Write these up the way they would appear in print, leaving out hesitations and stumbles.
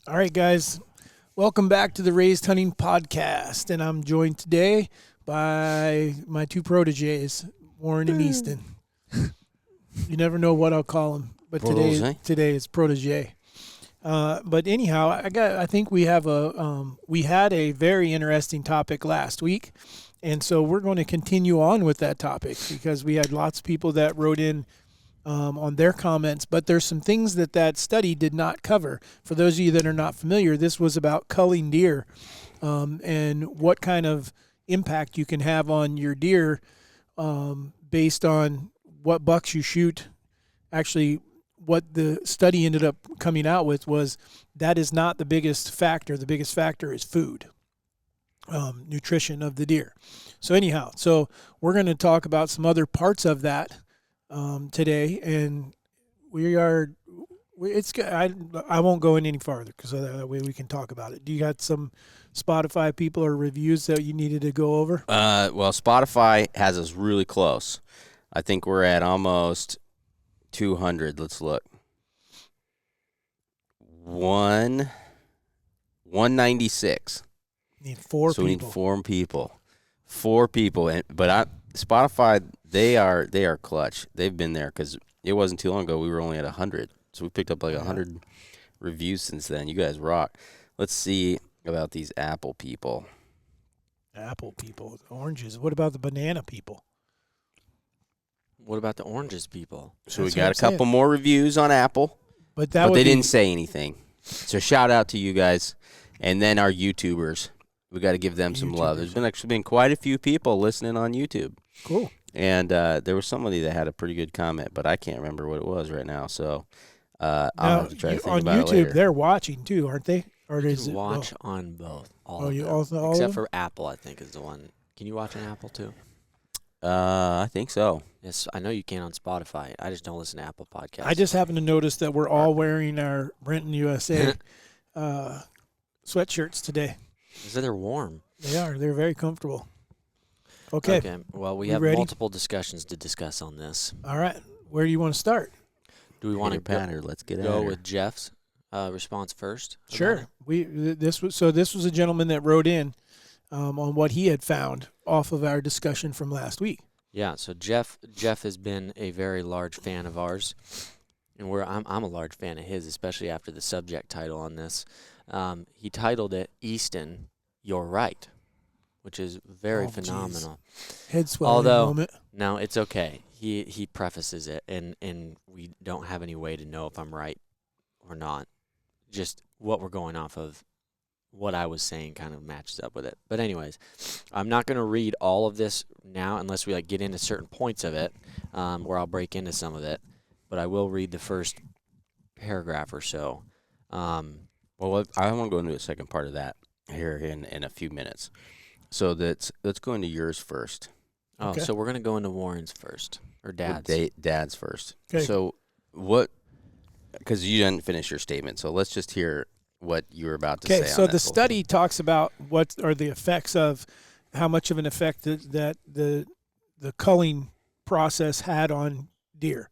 All right, guys. Welcome back to the Raised Hunting Podcast. And I'm joined today by my two proteges, Warren and Easton. You never know what I'll call them, but today is protege. But anyhow, I think we have we had a very interesting topic last week, and so we're going to continue on with that topic because we had lots of people that wrote in on their comments, but there's some things that study did not cover. For those of you that are not familiar, this was about culling deer and what kind of impact you can have on your deer based on what bucks you shoot. Actually, what the study ended up coming out with was that is not the biggest factor. The biggest factor is food, nutrition of the deer. So anyhow, we're going to talk about some other parts of that today, and I won't go in any farther because that way we can talk about it. Do you got some Spotify people or reviews that you needed to go over? Well, Spotify has us really close. I think we're at almost 200. Let's look. 196. Need four people. So we need four people. But Spotify, they are clutch. They've been there because it wasn't too long ago. We were only at 100. So we picked up like 100 reviews since then. You guys rock. Let's see about these Apple people. Apple people, oranges. What about the banana people? What about the oranges people? So we got a couple more reviews on Apple, but they didn't say anything. So shout out to you guys, and then our YouTubers. We got to give them some love. There's been quite a few people listening on YouTube. Cool. And there was somebody that had a pretty good comment, but I can't remember what it was right now. So I'll have to try to think about it later. On YouTube, they're watching too, aren't they? Or does it watch on both? All except for Apple, I think is the one. Can you watch on Apple too? I think so. Yes, I know you can on Spotify. I just don't listen to Apple Podcasts. I just happen to notice that we're all wearing our Renton USA sweatshirts today. Because they're warm. They are. They're very comfortable. Okay. Well, we have multiple discussions to discuss on this. All right. Where do you want to start? Do we want to Let's get go with Jeff's response first? Sure. This was a gentleman that wrote in on what he had found off of our discussion from last week. Yeah. So Jeff has been a very large fan of ours, and I'm a large fan of his, especially after the subject title on this. He titled it "Easton, You're Right," which is very phenomenal. Head swelling moment. No, it's okay. He prefaces it, and we don't have any way to know if I'm right or not. Just what we're going off of, what I was saying kind of matches up with it. But anyways, I'm not going to read all of this now unless we get into certain points of it, where I'll break into some of it. But I will read the first paragraph or so. Well, I want to go into the second part of that here in a few minutes. So let's go into yours first. Oh, okay. So we're going to go into Warren's first, or Dad's. Dad's first. Okay. So because you didn't finish your statement, so let's just hear what you were about to say. Okay, so the study talks about what are the effects of how much of an effect that the culling process had on deer.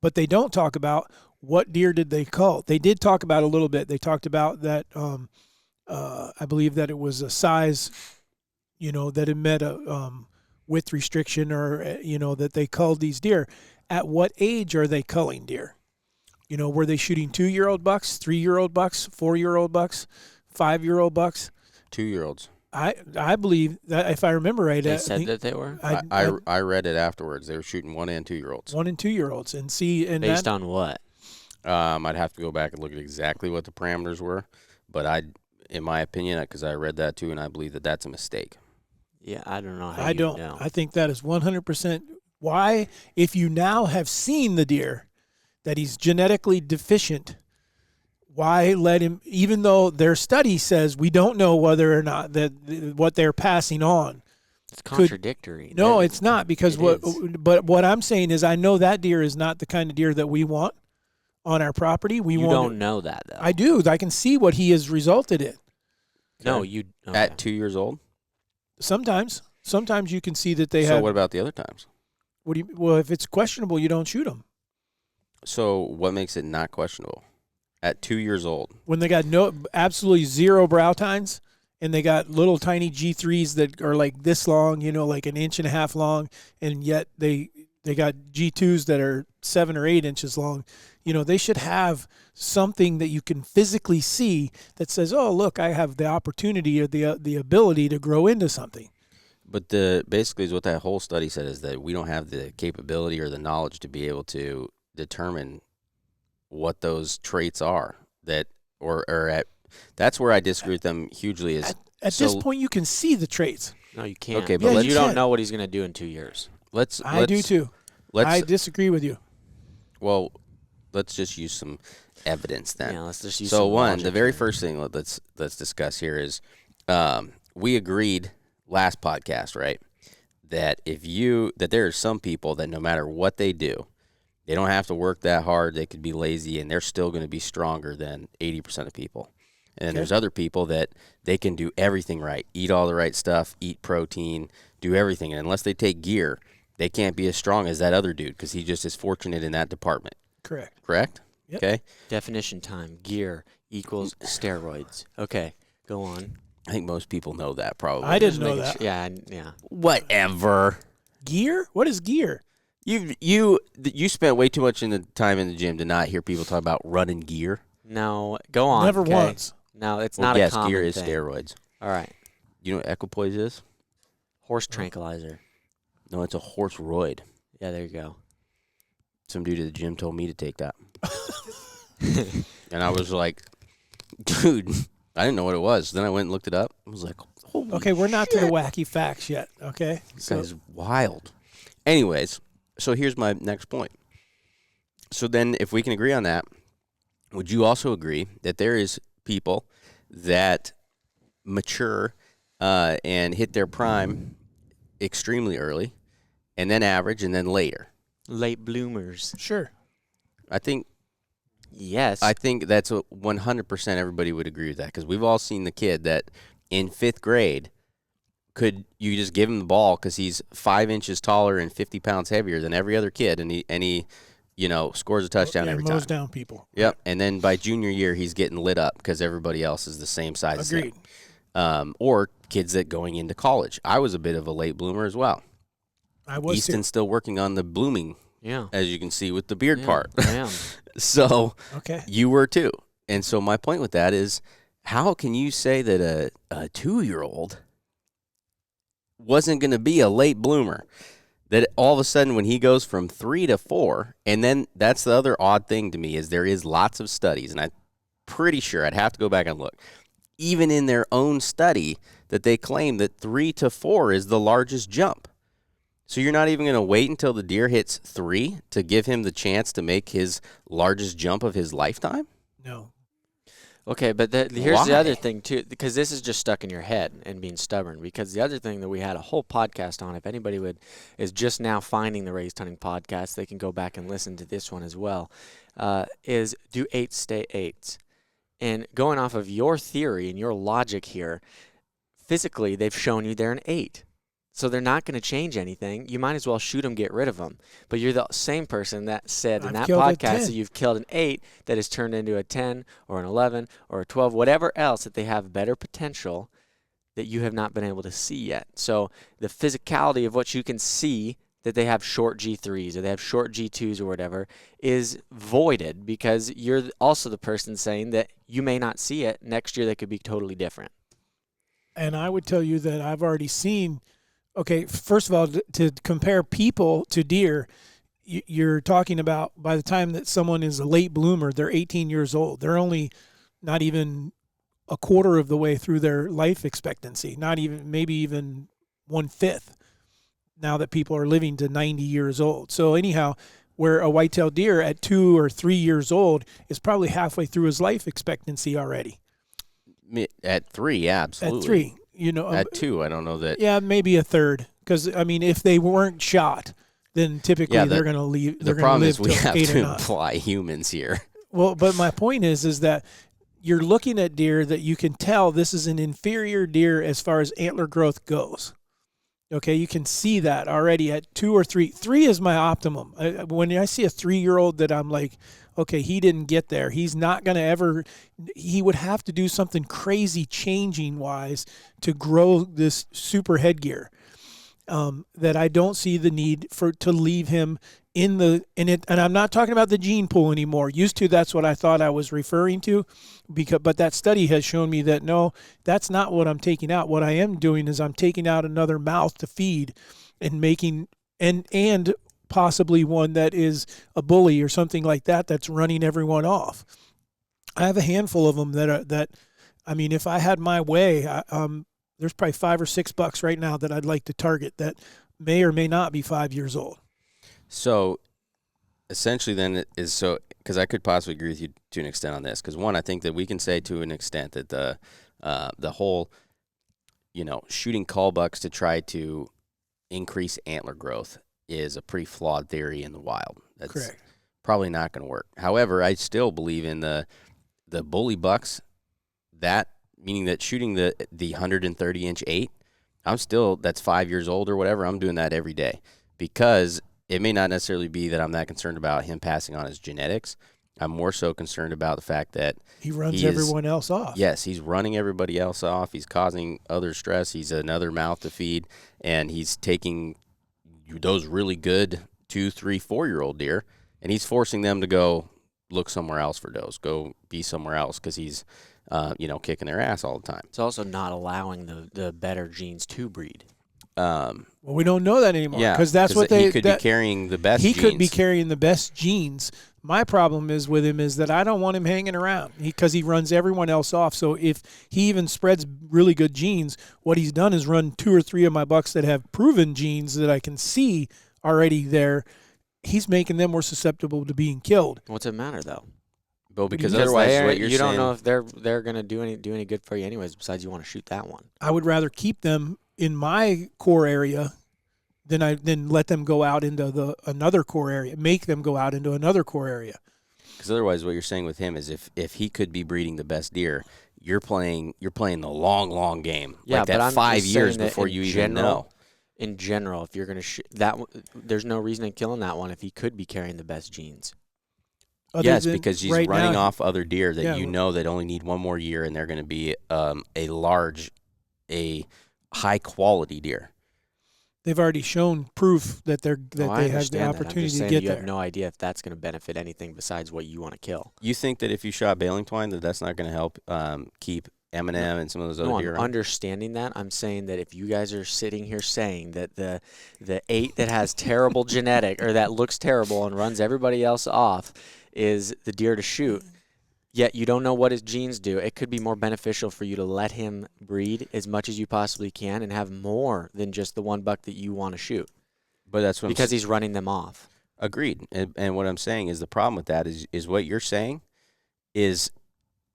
But they don't talk about what deer did they cull. They did talk about a little bit. They talked about that I believe that it was a size, that it met a width restriction or, that they culled these deer. At what age are they culling deer? Were they shooting 2-year-old bucks, 3-year-old bucks, 4-year-old bucks, 5-year-old bucks? 2-year-olds. I believe that if I remember right, they said that they were. I read it afterwards. They were shooting 1 and 2-year-olds. 1 and 2-year-olds, and based on what? I'd have to go back and look at exactly what the parameters were, but in my opinion, because I read that too, and I believe that that's a mistake. Yeah, I don't know. I don't. I think that is 100%. Why, if you now have seen the deer, that he's genetically deficient, why let him, even though their study says we don't know whether or not that what they're passing on. It's contradictory. No, it's not, because but what I'm saying is I know that deer is not the kind of deer that we want on our property. You don't know that, though. I do. I can see what he has resulted in. No, you... Okay. At 2 years old? Sometimes you can see that they have... So what about the other times? Well, if it's questionable, you don't shoot them. So what makes it not questionable? At 2 years old. when they got absolutely zero brow tines, and they got little tiny G3s that are like this long, like an inch and a half long, and yet they got G2s that are 7 or 8 inches long. They should have something that you can physically see that says, oh, look, I have the opportunity or the ability to grow into something. But basically is what that whole study said is that we don't have the capability or the knowledge to be able to determine what those traits are that's where I disagree with them hugely. Is at this point you can see the traits. No, you can't. Okay, but but you don't know what he's going to do in 2 years. I do too. I disagree with you. Well, let's just use some evidence then. Yeah, let's just use so some one, logic the very here. first thing let's discuss here is we agreed last podcast, right, that there are some people that no matter what they do, they don't have to work that hard. They could be lazy, and they're still going to be stronger than 80% of people. And then there's other people that they can do everything right, eat all the right stuff, eat protein, do everything. And unless they take gear, they can't be as strong as that other dude because he just is fortunate in that department. Correct? Yep. Okay. Definition time. Gear equals steroids. Okay, go on. I think most people know that probably. I didn't know that. Yeah. Whatever. Gear? What is gear? You spent way too much time in the gym to not hear people talk about running gear. No, go on. Never okay? once. No, it's Well, not yes, a common gear is thing. steroids. All right. You know what equipoise is? Horse tranquilizer. No, it's a horse roid. Yeah, there you go. Some dude at the gym told me to take that. And I was like, dude, I didn't know what it was. Then I went and looked it up. I was like, holy Okay, we're not to shit. the wacky facts yet, okay? This guy's wild. Anyways, so here's my next point. So then if we can agree on that, would you also agree that there is people that mature and hit their prime extremely early, and then average, and then later? Late bloomers. Sure. I think Yes. that's 100% everybody would agree with that, because we've all seen the kid that in 5th grade you just give him the ball because he's 5 inches taller and 50 pounds heavier than every other kid, and he scores a touchdown every time. Mows down people. Yep, and then by junior year he's getting lit up because everybody else is the same size as him. Agreed. Or kids that going into college. I was a bit of a late bloomer as well. I was Easton's still working on the blooming, yeah. as you can see with the beard part. I am. So Okay. you were too. And so my point with that is, how can you say that a 2-year-old wasn't going to be a late bloomer? That all of a sudden when he goes from 3 to 4, and then that's the other odd thing to me is there is lots of studies, and I'm pretty sure I'd have to go back and look, even in their own study, that they claim that 3 to 4 is the largest jump. So you're not even going to wait until the deer hits 3 to give him the chance to make his largest jump of his lifetime? No. Okay, but here's the Why? other thing, too, because this is just stuck in your head and being stubborn, because the other thing that we had a whole podcast on, if anybody is just now finding the Raised Hunting podcast, they can go back and listen to this one as well, is do 8s stay 8s? And going off of your theory and your logic here, physically they've shown you they're an 8. So they're not going to change anything. You might as well shoot them, get rid of them. But you're the same person that said in I've that killed a podcast 10. that you've killed an 8 that has turned into a 10 or an 11 or a 12, whatever else, that they have better potential that you have not been able to see yet. So the physicality of what you can see, that they have short G3s or they have short G2s or whatever, is voided because you're also the person saying that you may not see it. Next year they could be totally different. And I would tell you that I've already seen. Okay, first of all, to compare people to deer, you're talking about by the time that someone is a late bloomer, they're 18 years old. They're only not even a quarter of the way through their life expectancy, not even, maybe even 1/5 now that people are living to 90 years old. So anyhow, where a whitetail deer at 2 or 3 years old is probably halfway through his life expectancy already. At 3, yeah, absolutely. At 3. At 2, I don't know that. Yeah, maybe a third. Because if they weren't shot, then typically they're going to leave. The They're going problem to is live we till have 8 to or 9. imply humans here. Well, but my point is that you're looking at deer that you can tell this is an inferior deer as far as antler growth goes. Okay, you can see that already at 2 or 3. 3 is my optimum. When I see a 3-year-old that I'm like, okay, he didn't get there. He's not going to ever. He would have to do something crazy changing wise to grow this super headgear. That I don't see the need to leave him in it. And I'm not talking about the gene pool anymore. Used to, that's what I thought I was referring to, but that study has shown me that no, that's not what I'm taking out. What I am doing is I'm taking out another mouth to feed, and making and possibly one that is a bully or something like that that's running everyone off. I have a handful of them that I mean, if I had my way, there's probably $5 or $6 right now that I'd like to target that may or may not be 5 years old. So essentially then it is so, because I could possibly agree with you to an extent on this, because one, I think that we can say to an extent that the whole, shooting cull bucks to try to increase antler growth is a pretty flawed theory in the wild. That's correct. Probably not going to work. However, I still believe in the bully bucks, that meaning that shooting the 130-inch 8, that's 5 years old or whatever, I'm doing that every day, because it may not necessarily be that I'm that concerned about him passing on his genetics. I'm more so concerned about the fact that he runs everyone else off. Yes, he's running everybody else off. He's causing other stress. He's another mouth to feed, and he's taking those really good 2, 3, 4-year-old deer, and he's forcing them to go look somewhere else for does, go be somewhere else, because he's kicking their ass all the time. It's also not allowing the better genes to breed. Well, we don't know that anymore. Yeah, because that's what he could be carrying the best. He genes. could be carrying the best genes. My problem is with him is that I don't want him hanging around because he runs everyone else off. So if he even spreads really good genes, what he's done is run 2 or 3 of my bucks that have proven genes that I can see already there. He's making them more susceptible to being killed. What's it matter though? Well, because otherwise, what you don't know if they're going to do any good for you anyways. Besides, you want to shoot that one. I would rather keep them in my core area than let them go out into another core area. Make them go out into another core area. Because otherwise, what you're saying with him is if he could be breeding the best deer, you're playing the long game. Yeah, like that but I'm 5 just years saying before you even know. In general, if you're going to shoot that, there's no reason in killing that one if he could be carrying the best genes. Yes, because he's running off other deer that that only need one more year, and they're going to be a high quality deer. They've already shown proof that they have the opportunity to get you there. Have no idea if that's going to benefit anything besides what you want to kill. You think that if you shot baling twine, that's not going to help keep Eminem and some of those other deer? I'm understanding that. I'm saying that if you guys are sitting here saying that the 8 that has terrible genetic or that looks terrible and runs everybody else off is the deer to shoot, yet you don't know what his genes do, it could be more beneficial for you to let him breed as much as you possibly can and have more than just the one buck that you want to shoot. But that's what because he's running them off. Agreed. And what I'm saying is the problem with that is what you're saying is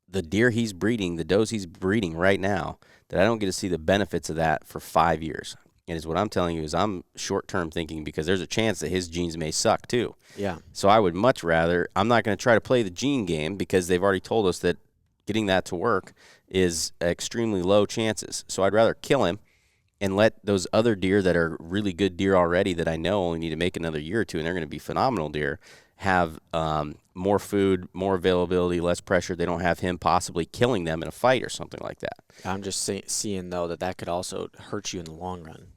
the deer he's breeding, the does he's breeding right now, that I don't get to see the benefits of that for 5 years. And is what I'm telling you is I'm short-term thinking because there's a chance that his genes may suck too. Yeah. So I would much rather, I'm not going to try to play the gene game because they've already told us that getting that to work is extremely low chances. So I'd rather kill him and let those other deer that are really good deer already that I know only need to make another year or two and they're going to be phenomenal deer, have more food, more availability, less pressure. They don't have him possibly killing them in a fight or something like that. I'm just seeing, though, that could also hurt you in the long run.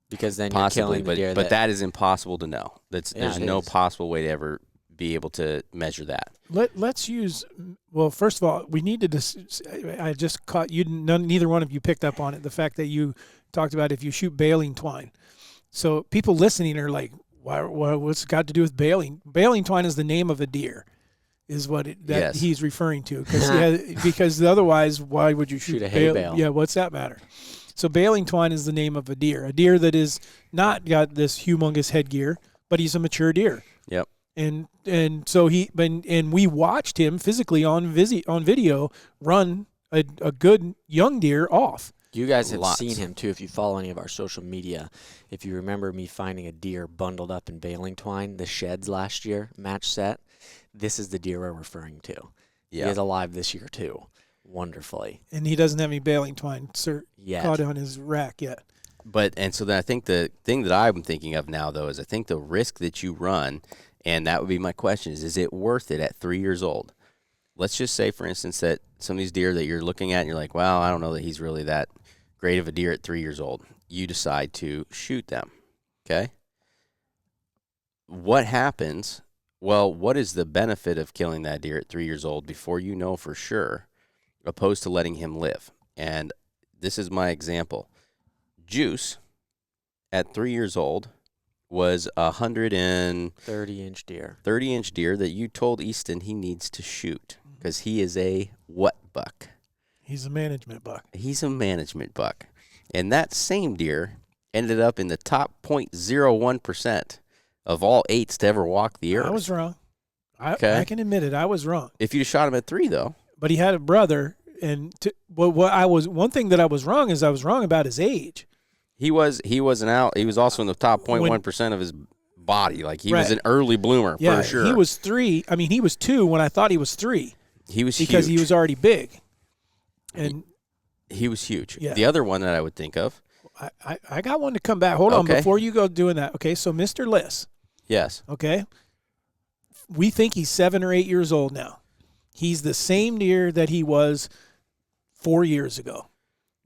Because then possibly, you're killing the deer. But that is impossible to know. There's no possible way to ever be able to measure that. Let's use, well, first of all, we need to, I just caught you, neither one of you picked up on it, the fact that you talked about if you shoot baling twine. So people listening are like, what's it got to do with baling? Baling twine is the name of a deer, is what he's referring to. Because otherwise, why would you shoot a hay bale? Yeah, what's that matter? So baling twine is the name of a deer that is not got this humongous headgear, but he's a mature deer. Yep. And so we watched him physically on video run a good young deer off. You guys have seen him too if you follow any of our social media. If you remember me finding a deer bundled up in baling twine, the sheds last year, match set, this is the deer we're referring to. Yeah. He is alive this year too. Wonderfully. And he doesn't have any baling twine caught on his rack yet. And so then I think the thing that I'm thinking of now, though, is I think the risk that you run, and that would be my question, is it worth it at 3 years old? Let's just say, for instance, that some of these deer that you're looking at and you're like, well, I don't know that he's really that great of a deer at 3 years old. You decide to shoot them, okay? What happens? Well, what is the benefit of killing that deer at 3 years old before you know for sure, opposed to letting him live? And this is my example. Juice, at 3 years old, was 30-inch deer. 30-inch deer that you told Easton he needs to shoot because he is a what buck? He's a management buck. He's a management buck. And that same deer ended up in the top 0.01% of all 8s to ever walk the earth. I was wrong. I can admit it. I was wrong. If you shot him at 3, though. But he had a brother, and one thing that I was wrong is I was wrong about his age. He was also in the top 0.1% of his body. Like he was an early bloomer for sure. He was 3. I mean, he was 2 when I thought he was 3. He was because huge. he was already big. And he was huge. Yeah. The other one that I would think of. I got one to come back. Hold on before you go doing that. Okay, so Mr. Liss. Yes. Okay. We think he's 7 or 8 years old now. He's the same deer that he was 4 years ago.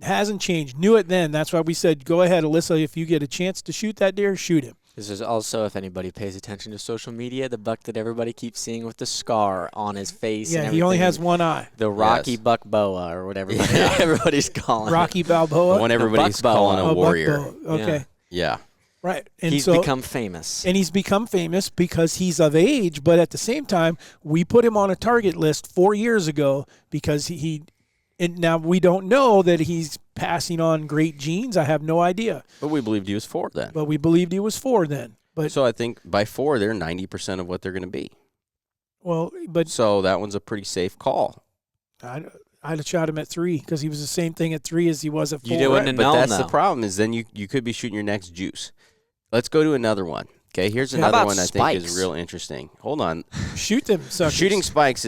Hasn't changed. Knew it then. That's why we said, go ahead, Alyssa. If you get a chance to shoot that deer, shoot him. This is also, if anybody pays attention to social media, the buck that everybody keeps seeing with the scar on his face. Yeah, and he only has one eye. The Rocky Buck Boa or whatever everybody's calling Rocky Balboa. The one everybody's calling a warrior. Okay. Yeah. Right. And he's become famous. And he's become famous because he's of age, but at the same time, we put him on a target list 4 years ago because and now we don't know that he's passing on great genes. I have no idea. But we believed he was 4 then. But we believed he was 4 then. But so I think by 4, they're 90% of what they're going to be. Well, but so that one's a pretty safe call. I'd have shot him at 3 because he was the same thing at 3 as he was at 4. You wouldn't have known, but that's the problem is then you could be shooting your next juice. Let's go to another one. Okay, here's another one I think is real interesting. Hold on. Shoot them, suckers. Shooting spikes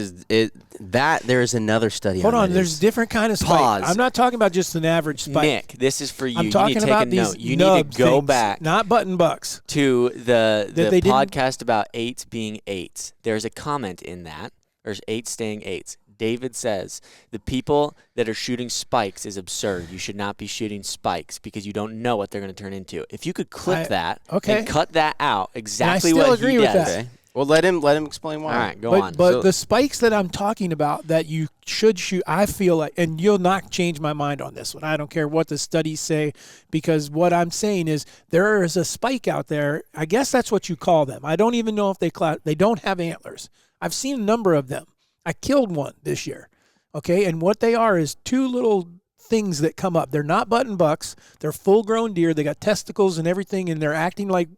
there is another study. Hold on, there's different kind of spike. I'm not talking about just an average spike. Nick, this is for you. I'm talking about these note. You need to go things, back, not button bucks, to the podcast about 8s being 8s. There's a comment in that. There's 8 staying 8s. David says the people that are shooting spikes is absurd. You should not be shooting spikes because you don't know what they're going to turn into. If you could clip that and cut that out, exactly what he does. Okay. Well, let him explain why. All right, go on. But the spikes that I'm talking about that you should shoot, I feel like, and you'll not change my mind on this one. I don't care what the studies say, because what I'm saying is there is a spike out there. I guess that's what you call them. I don't even know if they don't have antlers. I've seen a number of them. I killed one this year, okay? And what they are is 2 little things that come up. They're not button bucks. They're full-grown deer. They got testicles and everything, and they're acting like,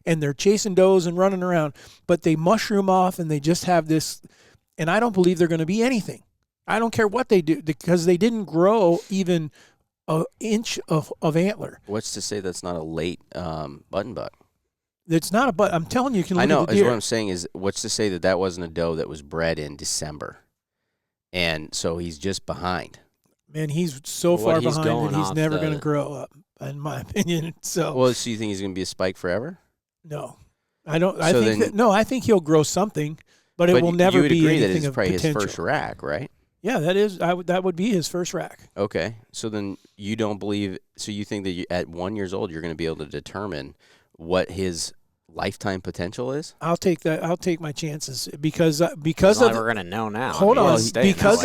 and they're chasing does and running around. But they mushroom off, and they just have this, and I don't believe they're going to be anything. I don't care what they do because they didn't grow even an inch of antler. What's to say that's not a late button buck? It's not but I'm telling you, you can look I know. at the deer. What I'm saying is, what's to say that wasn't a doe that was bred in December, and so he's just behind. Man, he's so far behind that he's never going to grow up, in my opinion. So, well, so you think he's going to be a spike forever? No, I don't. I think he'll grow something, but it will never be anything of potential. Probably his first rack, right? Yeah, that is. That would be his first rack. Okay, so then you don't believe. So you think that at 1 year old you're going to be able to determine what his lifetime potential is? I'll take that. I'll take my chances because we're going to know now. Hold on, because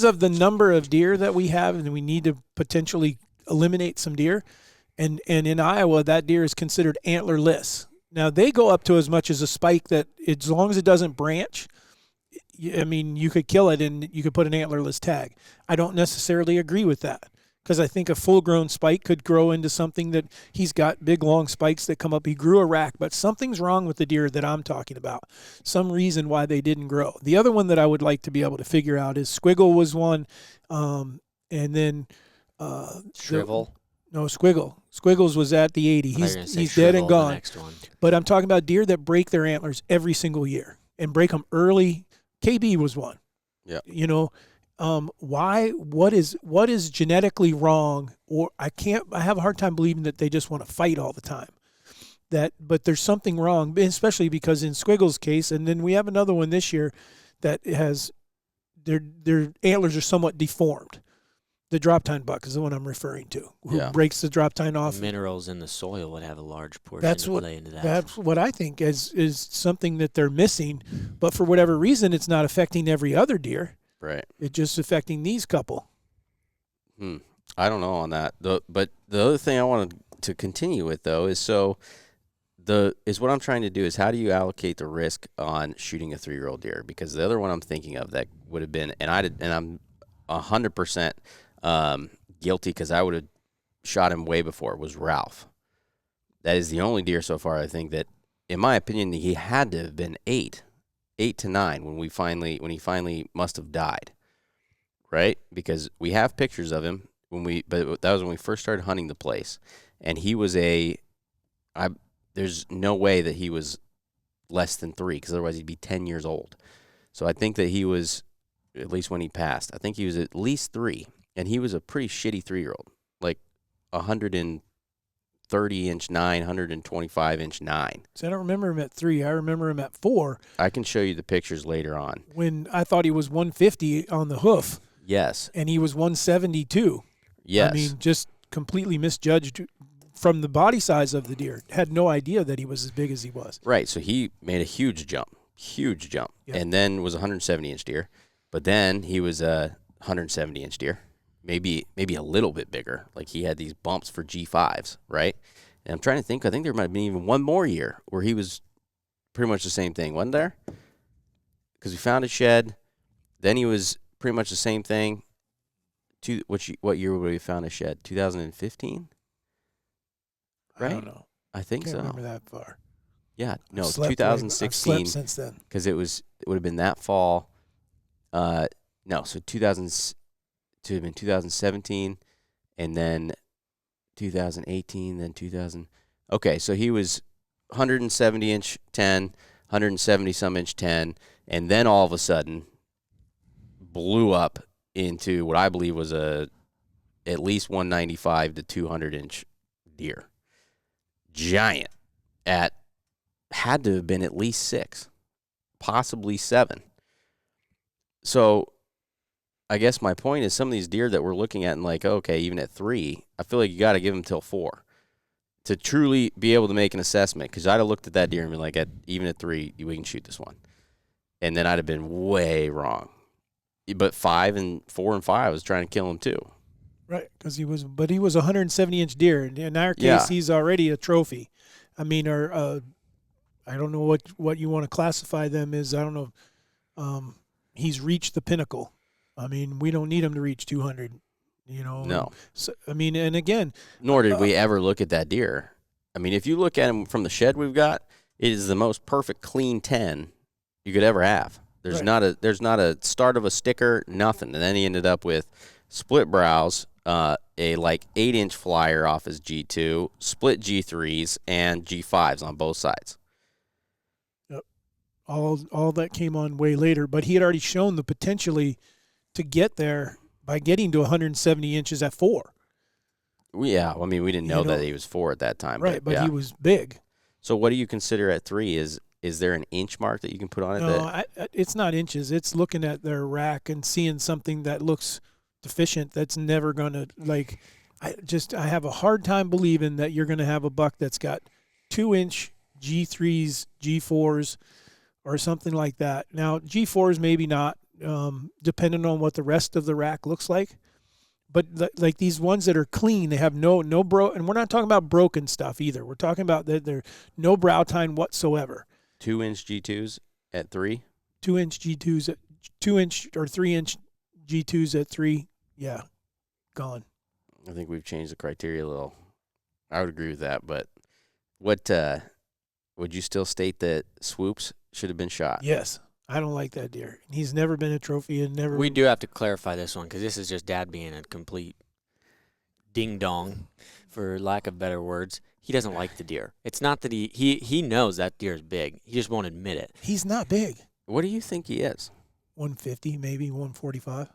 of the number of deer that we have, and we need to potentially eliminate some deer. And in Iowa, that deer is considered antlerless. Now they go up to as much as a spike that, as long as it doesn't branch, I mean, you could kill it and you could put an antlerless tag. I don't necessarily agree with that, because I think a full-grown spike could grow into something that he's got big, long spikes that come up. He grew a rack, but something's wrong with the deer that I'm talking about. Some reason why they didn't grow. The other one that I would like to be able to figure out is Squiggle was one, and then Shrivel. No, Squiggle. Squiggles was at the 80. He's dead and gone. But I'm talking about deer that break their antlers every single year and break them early. KB was one. Yeah. You know, Why? What is genetically wrong? Or I have a hard time believing that they just want to fight all the time. But there's something wrong, especially because in Squiggle's case, and then we have another one this year that has their antlers are somewhat deformed. The drop tine buck is the one I'm referring to, who breaks the drop tine off. Minerals in the soil would have a large portion to play into that. That's what I think is something that they're missing, but for whatever reason, it's not affecting every other deer. Right. It's just affecting these couple. I don't know on that. But the other thing I wanted to continue with, though, is what I'm trying to do is how do you allocate the risk on shooting a 3-year-old deer? Because the other one I'm thinking of that would have been, and I'm 100% guilty because I would have shot him way before, was Ralph. That is the only deer so far I think that, in my opinion, he had to have been 8 to 9 when he finally must have died, right? Because we have pictures of him but that was when we first started hunting the place, and he was there's no way that he was less than 3 because otherwise he'd be 10 years old. So I think that he was, at least when he passed, I think he was at least 3, and he was a pretty shitty 3-year-old, like 130-inch 9, 125-inch 9. So I don't remember him at 3. I remember him at 4. I can show you the pictures later on. When I thought he was 150 on the hoof. Yes. And he was 172. Yes. I mean, just completely misjudged from the body size of the deer. Had no idea that he was as big as he was. Right. So he made a huge jump, yep. And then was a 170-inch deer. But then he was a 170-inch deer, maybe a little bit bigger. Like he had these bumps for G5s, right? And I'm trying to think. I think there might have been even one more year where he was pretty much the same thing, wasn't there? Because we found a shed. Then he was pretty much the same thing. What year would we found a shed? 2015? Right? I don't know. I think Can't so. remember that far. Yeah, no, I've slept 2016. I've slept since then. Because it would have been that fall. No, so 2017, and then 2018, then 2000. Okay, so he was 170-inch 10, 170-some-inch 10, and then all of a sudden blew up into what I believe was at least 195 to 200-inch deer. Giant. Had to have been at least 6, possibly 7. So I guess my point is some of these deer that we're looking at and like, okay, even at 3, I feel like you got to give them till 4 to truly be able to make an assessment. Because I'd have looked at that deer and been like, even at 3, we can shoot this one. And then I'd have been way wrong. But 4 and 5, I was trying to kill him too. Right, because he was a 170-inch deer. In our case, he's already a trophy. I mean, I don't know what you want to classify them as. I don't know. He's reached the pinnacle. I mean, we don't need him to reach 200. No. So, I mean, and again, nor did we ever look at that deer. I mean, if you look at him from the shed we've got, it is the most perfect clean 10 you could ever have. There's not a start of a sticker, nothing. And then he ended up with split brows, a like 8-inch flyer off his G2, split G3s, and G5s on both sides. Yep. All that came on way later, but he had already shown the potentially to get there by getting to 170 inches at 4. Yeah, I mean, we didn't know that he was 4 at that time. Right, but he was big. So what do you consider at 3? Is there an inch mark that you can put on it? No, it's not inches. It's looking at their rack and seeing something that looks deficient that's never going to, like, I have a hard time believing that you're going to have a buck that's got 2-inch G3s, G4s, or something like that. Now, G4s maybe not, depending on what the rest of the rack looks like. But like these ones that are clean, they have no and we're not talking about broken stuff either. We're talking about that they're no brow tine whatsoever. 2-inch G2s at 3? 2-inch G2s at 2-inch or 3-inch G2s at 3. Yeah, gone. I think we've changed the criteria a little. I would agree with that, but what would you still state that Swoops should have been shot? Yes. I don't like that deer. He's never been a trophy and never. We do have to clarify this one because this is just Dad being a complete ding dong, for lack of better words. He doesn't like the deer. It's not that he knows that deer is big. He just won't admit it. He's not big. What do you think he is? 150, maybe 145.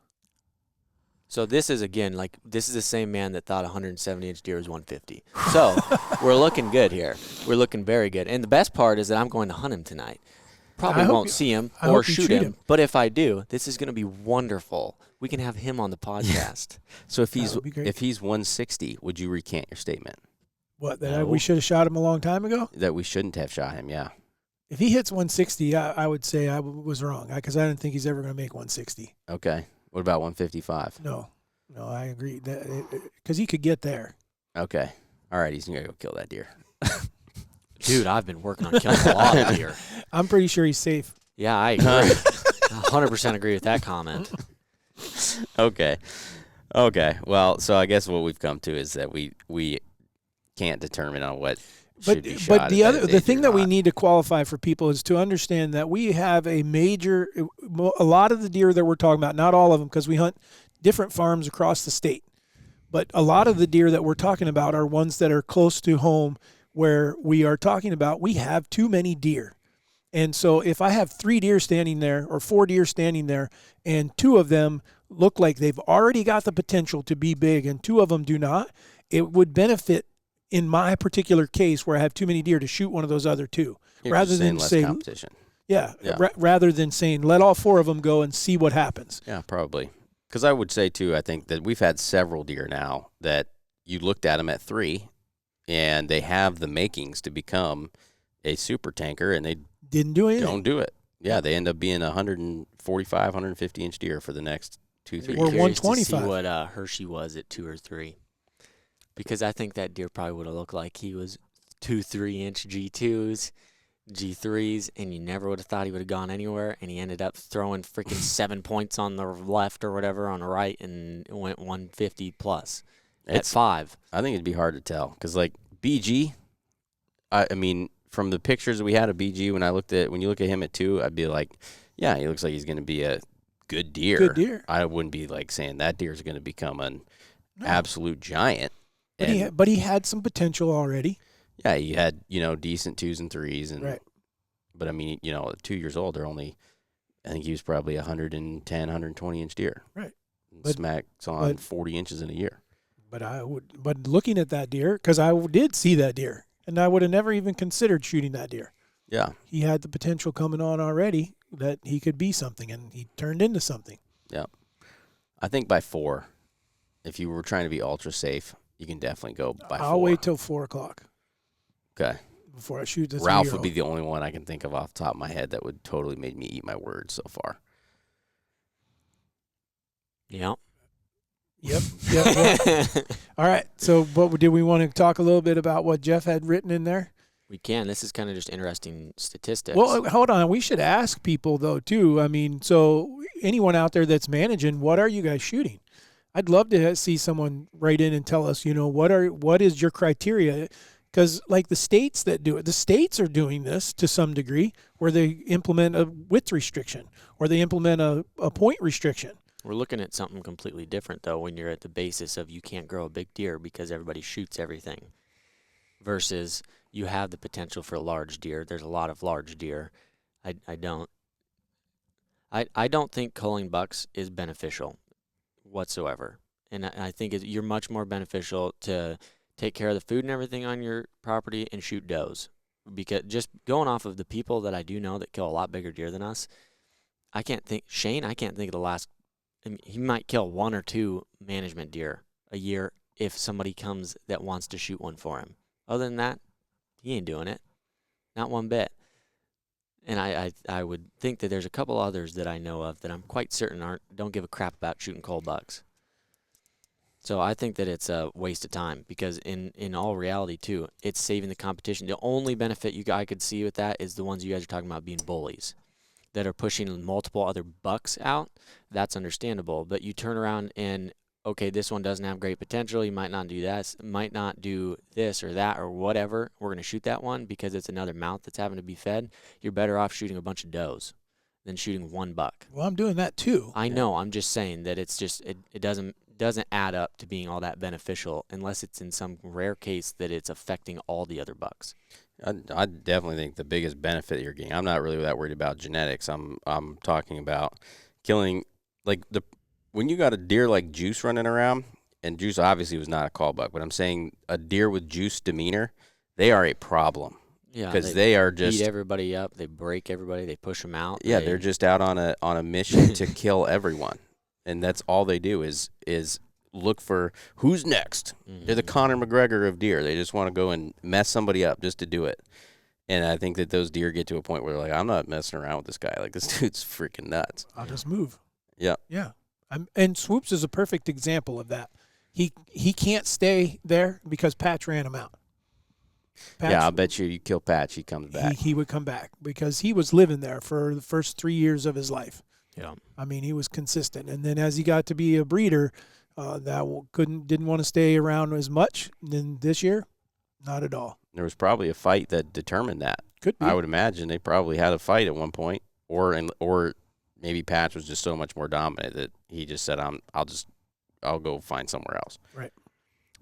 So this is, again, like, this is the same man that thought 170-inch deer was 150. So we're looking good here. We're looking very good. And the best part is that I'm going to hunt him tonight. Probably won't see him or shoot him. But if I do, this is going to be wonderful. We can have him on the podcast. So if he's 160, would you recant your statement? What, that we should have shot him a long time ago? That we shouldn't have shot him, yeah. If he hits 160, I would say I was wrong because I didn't think he's ever going to make 160. Okay. What about 155? No, I agree because he could get there. Okay. All right, he's going to go kill that deer. Dude, I've been working on killing a lot of deer. I'm pretty sure he's safe. Yeah, I agree. 100% agree with that comment. Okay. Well, so I guess what we've come to is that we can't determine on what should be shot. But the thing that we need to qualify for people is to understand that we have a lot of the deer that we're talking about, not all of them because we hunt different farms across the state, but a lot of the deer that we're talking about are ones that are close to home where we are talking about we have too many deer. And so if I have 3 deer standing there or 4 deer standing there and 2 of them look like they've already got the potential to be big and 2 of them do not, it would benefit in my particular case where I have too many deer to shoot one of those other 2 rather than say competition. Yeah. Rather than saying let all 4 of them go and see what happens. Yeah, probably. Because I would say too, I think that we've had several deer now that you looked at them at 3 and they have the makings to become a super tanker and they didn't do anything. Don't do it. Yeah, they end up being 145, 150-inch deer for the next 2-3 years. Or 125. To see what Hershey was at 2 or 3. Because I think that deer probably would have looked like he was 2-3-inch G2s, G3s, and you never would have thought he would have gone anywhere, and he ended up throwing freaking 7 points on the left or whatever on the right and went 150 plus at 5. I think it'd be hard to tell because, like, BG, I mean, from the pictures that we had of BG, when you look at him at 2, I'd be like, yeah, he looks like he's going to be a good deer. Good deer. I wouldn't be like saying that deer is going to become an absolute giant. But he had some potential already. Yeah, he had, decent 2s and 3s. And, right. But, I mean, at 2 years old, I think he was probably 110, 120-inch deer. Right. Smacks on 40 inches in a year. But looking at that deer, because I did see that deer, and I would have never even considered shooting that deer. Yeah. He had the potential coming on already that he could be something, and he turned into something. Yeah. I think by 4, if you were trying to be ultra safe, you can definitely go by 4. I'll wait till 4 o'clock. Okay. Before I shoot the Ralph would be the only one I can think of off the top of my head that would totally make me eat my words so far. Yep. Yep. All right. So, did we want to talk a little bit about what Jeff had written in there? We can. This is kind of just interesting statistics. Well, hold on. We should ask people, though, too. I mean, so anyone out there that's managing, what are you guys shooting? I'd love to see someone write in and tell us, what is your criteria? Because, like the states that do it, the states are doing this to some degree where they implement a width restriction or they implement a point restriction. We're looking at something completely different, though, when you're at the basis of you can't grow a big deer because everybody shoots everything versus you have the potential for a large deer. There's a lot of large deer. I don't think culling bucks is beneficial whatsoever. And I think you're much more beneficial to take care of the food and everything on your property and shoot does. Because just going off of the people that I do know that kill a lot bigger deer than us, Shane, I can't think of the last. I mean, he might kill 1 or 2 management deer a year if somebody comes that wants to shoot one for him. Other than that, he ain't doing it. Not one bit. And I would think that there's a couple others that I know of that I'm quite certain don't give a crap about shooting cull bucks. So I think that it's a waste of time because in all reality, too, it's saving the competition. The only benefit I could see with that is the ones you guys are talking about being bullies that are pushing multiple other bucks out. That's understandable. But you turn around and, okay, this one doesn't have great potential. You might not do that, might not do this or that or whatever. We're going to shoot that one because it's another mouth that's having to be fed. You're better off shooting a bunch of does than shooting 1 buck. Well, I'm doing that too. I know. I'm just saying that it's just it doesn't add up to being all that beneficial unless it's in some rare case that it's affecting all the other bucks. I definitely think the biggest benefit you're getting. I'm not really that worried about genetics. I'm talking about killing, like when you got a deer like Juice running around, and Juice obviously was not a call buck, but I'm saying a deer with Juice demeanor, they are a problem. Yeah, Because they are just beat everybody up. They break everybody. They push them out. Yeah, they're just out on a mission to kill everyone, and that's all they do is look for who's next. They're the Conor McGregor of deer. They just want to go and mess somebody up just to do it. And I think that those deer get to a point where they're like, I'm not messing around with this guy. Like, this dude's freaking nuts. I'll just move. Yeah. Yeah. And Swoops is a perfect example of that. He can't stay there because Patch ran him out. Patch, yeah, I'll bet you kill Patch, he comes back. He would come back because he was living there for the first 3 years of his life. Yeah. I mean, he was consistent. And then as he got to be a breeder, didn't want to stay around as much. And then this year, not at all. There was probably a fight that determined that. Could be. I would imagine they probably had a fight at one point, or maybe Patch was just so much more dominant that he just said, I'll go find somewhere else. Right.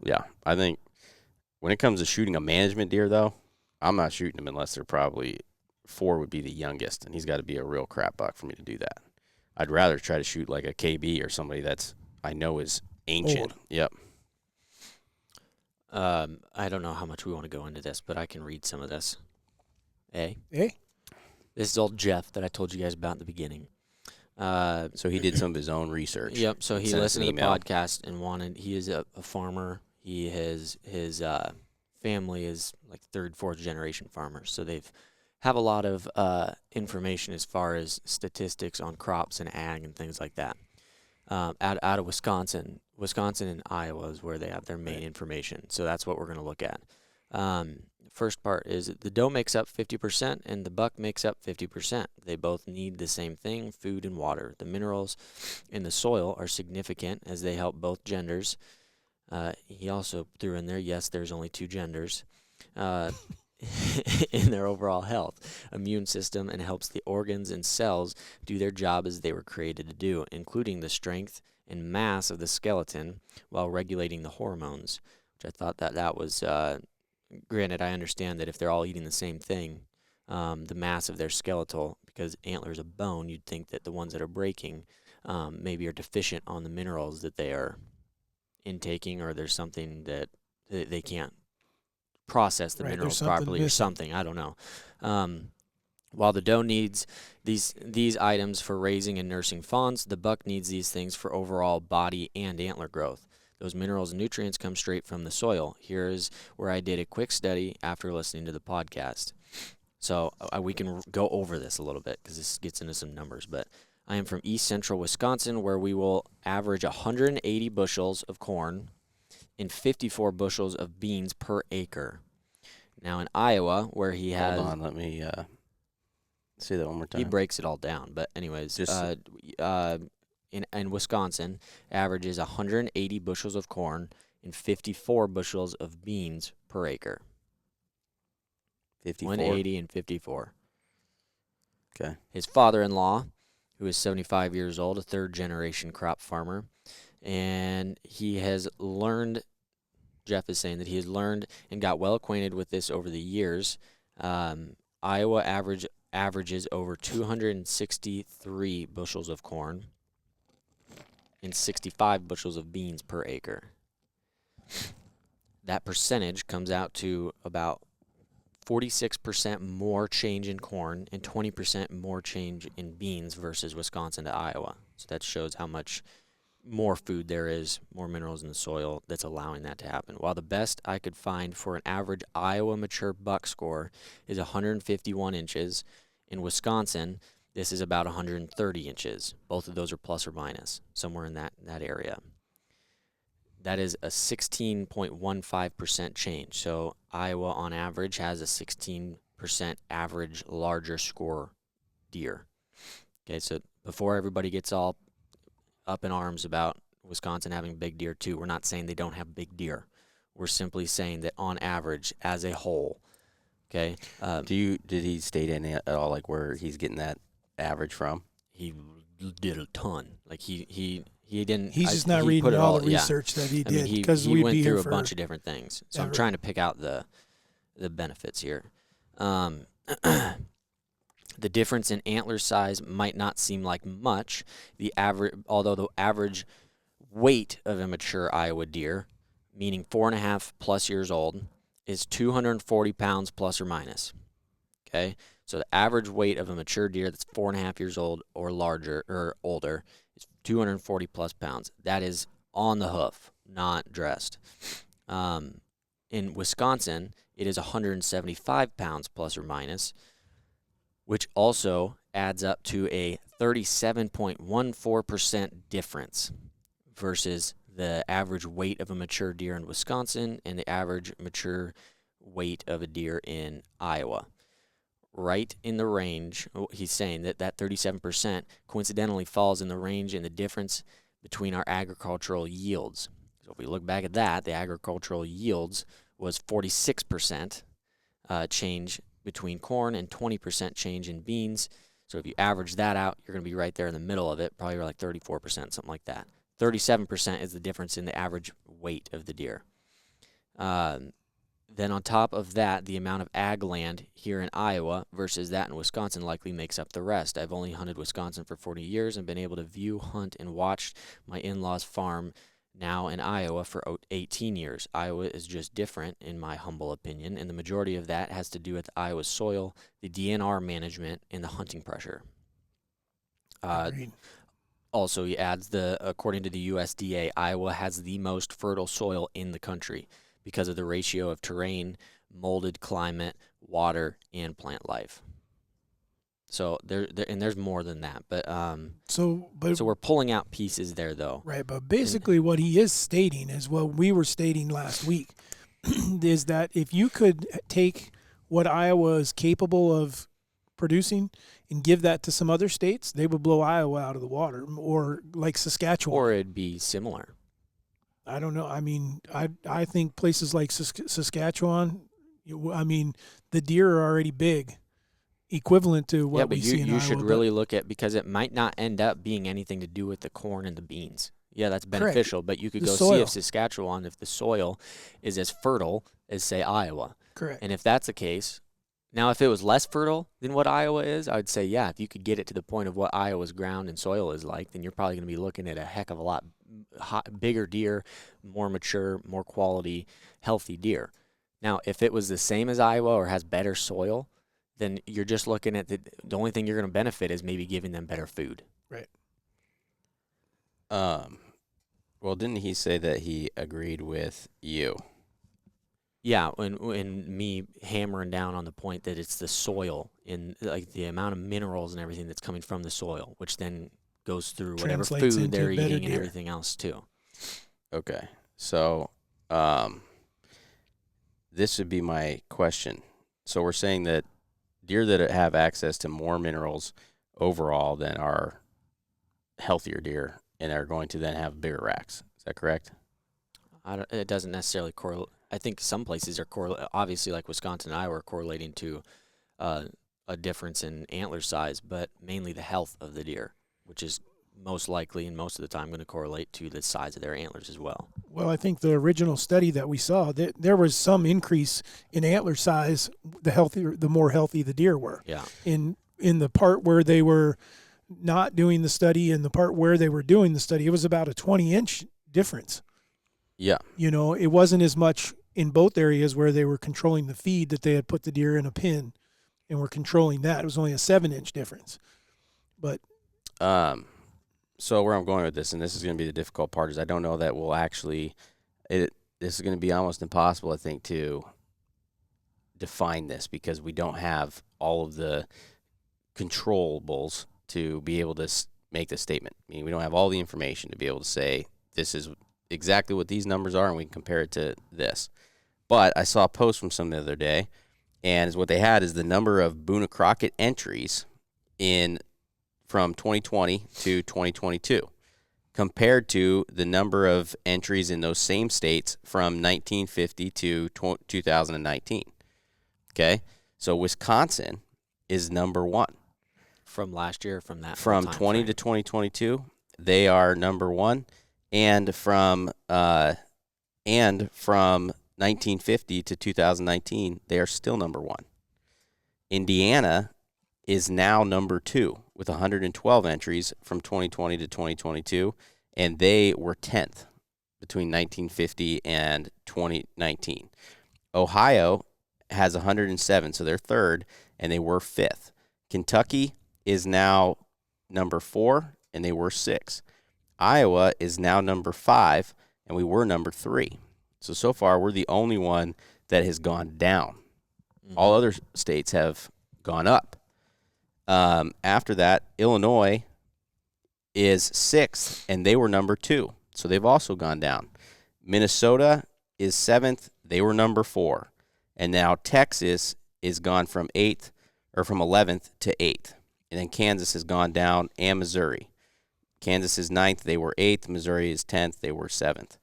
Yeah, I think when it comes to shooting a management deer, though, I'm not shooting them unless they're probably 4 would be the youngest, and he's got to be a real crap buck for me to do that. I'd rather try to shoot like a KB or somebody that's I know is ancient. Old. Yep. I don't know how much we want to go into this, but I can read some of this. Hey? Hey? This is old Jeff that I told you guys about in the beginning. So he did some of his own research. Yep. So he Sent us listened an to the email. podcast and he is a farmer. His family is like 3rd, 4th generation farmers. So they've have a lot of information as far as statistics on crops and ag and things like that. Out of Wisconsin and Iowa is where they have their main information. So that's what we're going to look at. First part is the doe makes up 50% and the buck makes up 50%. They both need the same thing, food and water. The minerals in the soil are significant as they help both genders. He also threw in there, yes, there's only 2 genders. In their overall health, immune system, and helps the organs and cells do their job as they were created to do, including the strength and mass of the skeleton while regulating the hormones, which I thought that was, granted, I understand that if they're all eating the same thing, the mass of their skeletal, because antlers of bone, you'd think that the ones that are breaking maybe are deficient on the minerals that they are intaking, or there's something that they can't process the minerals properly or something. I don't know. While the doe needs these items for raising and nursing fawns, the buck needs these things for overall body and antler growth. Those minerals and nutrients come straight from the soil. Here's where I did a quick study after listening to the podcast. So we can go over this a little bit because this gets into some numbers. But I am from east central Wisconsin, where we will average 180 bushels of corn and 54 bushels of beans per acre. Now in Iowa, where he has... Hold on, let me say that one more time. He breaks it all down. But anyways, in Wisconsin, averages 180 bushels of corn and 54 bushels of beans per acre. 54. 180 and 54. Okay. His father-in-law, who is 75 years old, a 3rd-generation crop farmer, and he has learned, Jeff is saying that he has learned and got well acquainted with this over the years. Iowa averages over 263 bushels of corn and 65 bushels of beans per acre. That percentage comes out to about 46% more change in corn and 20% more change in beans versus Wisconsin to Iowa. So that shows how much more food there is, more minerals in the soil that's allowing that to happen. While the best I could find for an average Iowa mature buck score is 151 inches, in Wisconsin, this is about 130 inches. Both of those are plus or minus, somewhere in that area. That is a 16.15% change. So Iowa, on average, has a 16% average larger score deer. Okay, so before everybody gets all up in arms about Wisconsin having big deer too, we're not saying they don't have big deer. We're simply saying that on average, as a whole, okay. Did he state any at all, like where he's getting that average from? He did a ton. Like he didn't. He's just not reading all the research that he did, because he went through a for bunch of different things. So ever. I'm trying to pick out the benefits here. The difference in antler size might not seem like much. Although the average weight of a mature Iowa deer, meaning 4.5 plus years old, is 240 pounds plus or minus. Okay, so the average weight of a mature deer that's 4.5 years old or larger or older is 240 plus pounds. That is on the hoof, not dressed. In Wisconsin, it is 175 pounds plus or minus, which also adds up to a 37.14% difference versus the average weight of a mature deer in Wisconsin and the average mature weight of a deer in Iowa. Right in the range, he's saying that 37% coincidentally falls in the range in the difference between our agricultural yields. So if we look back at that, the agricultural yields was 46% change between corn and 20% change in beans. So if you average that out, you're going to be right there in the middle of it, probably like 34%, something like that. 37% is the difference in the average weight of the deer. Then on top of that, the amount of ag land here in Iowa versus that in Wisconsin likely makes up the rest. I've only hunted Wisconsin for 40 years and been able to view, hunt, and watch my in-laws farm now in Iowa for 18 years. Iowa is just different, in my humble opinion, and the majority of that has to do with Iowa's soil, the DNR management, and the hunting pressure. Also, he adds according to the USDA, Iowa has the most fertile soil in the country because of the ratio of terrain, molded climate, water, and plant life. So there's more than that, but so we're pulling out pieces there, though. Right, but basically what he is stating is what we were stating last week, is that if you could take what Iowa is capable of producing and give that to some other states, they would blow Iowa out of the water, or like Saskatchewan. Or it'd be similar. I don't know. I mean, I think places like Saskatchewan, I mean, the deer are already big, equivalent to what we see in Iowa. You should really look at, because it might not end up being anything to do with the corn and the beans. Yeah, that's beneficial, but you could go see if Saskatchewan, if the soil is as fertile as, say, Iowa. Correct. And if that's the case, now if it was less fertile than what Iowa is, I would say, yeah, if you could get it to the point of what Iowa's ground and soil is like, then you're probably going to be looking at a heck of a lot bigger deer, more mature, more quality, healthy deer. Now, if it was the same as Iowa or has better soil, then you're just looking at the only thing you're going to benefit is maybe giving them better food. Right. Well, didn't he say that he agreed with you? Yeah, and me hammering down on the point that it's the soil and like the amount of minerals and everything that's coming from the soil, which then goes through whatever food they're eating and everything else too. Okay, so this would be my question. So we're saying that deer that have access to more minerals overall than our healthier deer and are going to then have bigger racks. Is that correct? It doesn't necessarily correlate. I think some places are obviously like Wisconsin and Iowa are correlating to a difference in antler size, but mainly the health of the deer, which is most likely and most of the time going to correlate to the size of their antlers as well. Well, I think the original study that we saw, there was some increase in antler size the more healthy the deer were. Yeah. In the part where they were not doing the study and the part where they were doing the study, it was about a 20-inch difference. Yeah. You know, it wasn't as much in both areas where they were controlling the feed that they had put the deer in a pen and were controlling that. It was only a 7-inch difference. But so where I'm going with this, and this is going to be the difficult part, is I don't know that we'll actually this is going to be almost impossible, I think, to define this because we don't have all of the controllables to be able to make this statement. I mean, we don't have all the information to be able to say this is exactly what these numbers are and we can compare it to this. But I saw a post from some the other day, and what they had is the number of Boone Crockett entries from 2020 to 2022 compared to the number of entries in those same states from 1950 to 2019. Okay? So Wisconsin is number one. From last year, from 20 to 2022, they are number one. And from 1950 to 2019, they are still number one. Indiana is now number 2 with 112 entries from 2020 to 2022, and they were 10th between 1950 and 2019. Ohio has 107, so they're third, and they were 5th. Kentucky is now number 4, and they were 6th. Iowa is now number 5, and we were number 3. So far, we're the only one that has gone down. Mm-hmm. All other states have gone up. After that, Illinois is 6th, and they were number 2. So they've also gone down. Minnesota is 7th. They were number 4. And now Texas is gone from 11th to 8th. And then Kansas has gone down, and Missouri. Kansas is 9th. They were 8th. Missouri is 10th. They were 7th.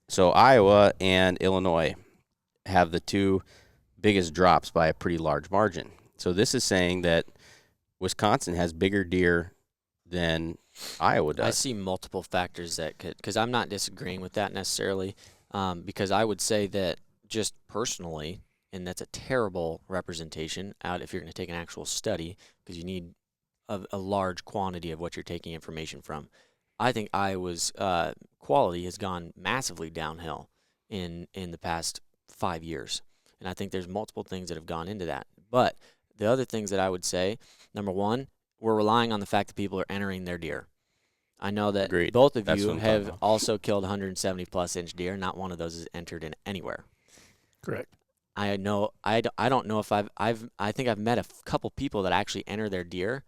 So Iowa and Illinois have the 2 biggest drops by a pretty large margin. So this is saying that Wisconsin has bigger deer than Iowa does. I see multiple factors that could, because I'm not disagreeing with that necessarily, because I would say that just personally, and that's a terrible representation out if you're going to take an actual study, because you need a large quantity of what you're taking information from. I think Iowa's quality has gone massively downhill in the past 5 years. And I think there's multiple things that have gone into that. But the other things that I would say, number one, we're relying on the fact that people are entering their deer. I know that Agreed. Both of That's you what I'm have talking about. also killed 170-plus inch deer. Not one of those is entered in anywhere. Correct. I know. I don't know if I think I've met a couple people that actually enter their deer,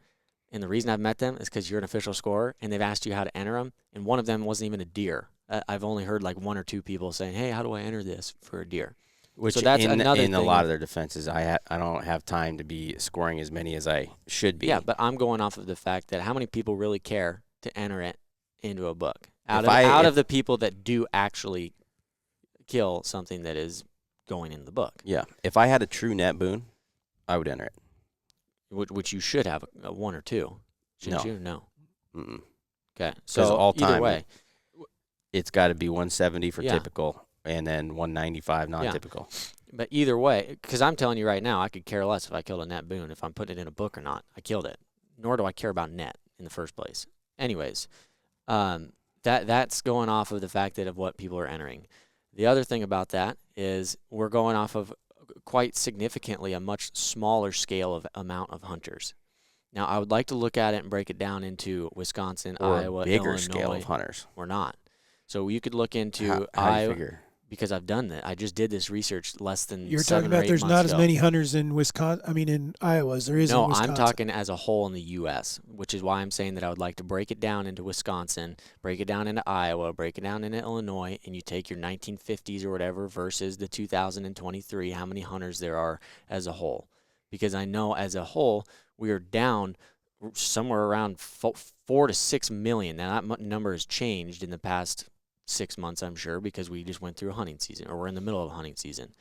and the reason I've met them is because you're an official scorer, and they've asked you how to enter them, and one of them wasn't even a deer. I've only heard like 1 or 2 people saying, "Hey, how do I enter this for a deer?" Which so that's another in thing. a lot of their defenses, I don't have time to be scoring as many as I should be. Yeah, but I'm going off of the fact that how many people really care to enter it into a book out of the people that do actually kill something that is going in the book. Yeah, if I had a true net boon, I would enter it. Which you should have a 1 or 2. Shouldn't No. you? No. Mm-mm. Okay. So all either time, way, it's got to be 170 for Yeah. typical, and then 195 non-typical. but either way, because I'm telling you right now, I could care less if I killed a net boon, if I'm putting it in a book or not. I killed it. Nor do I care about net in the first place. Anyways, that's going off of the fact that of what people are entering. The other thing about that is we're going off of quite significantly a much smaller scale of amount of hunters. Now, I would like to look at it and break it down into Wisconsin, Or Iowa, a bigger Illinois, scale of hunters. or not. So you could look into How do you Iowa, figure? because I've done that. I just did this research less than You're 7 talking or about 8 there's months not as ago. many hunters in Wisconsin. I mean, in Iowa as there is in No, Wisconsin. I'm talking as a whole in the U.S., which is why I'm saying that I would like to break it down into Wisconsin, break it down into Iowa, break it down into Illinois, and you take your 1950s or whatever versus the 2023, how many hunters there are as a whole. Because I know as a whole, we are down somewhere around 4 to 6 million. Now, that number has changed in the past 6 months, I'm sure, because we just went through a hunting season, or we're in the middle of a hunting season.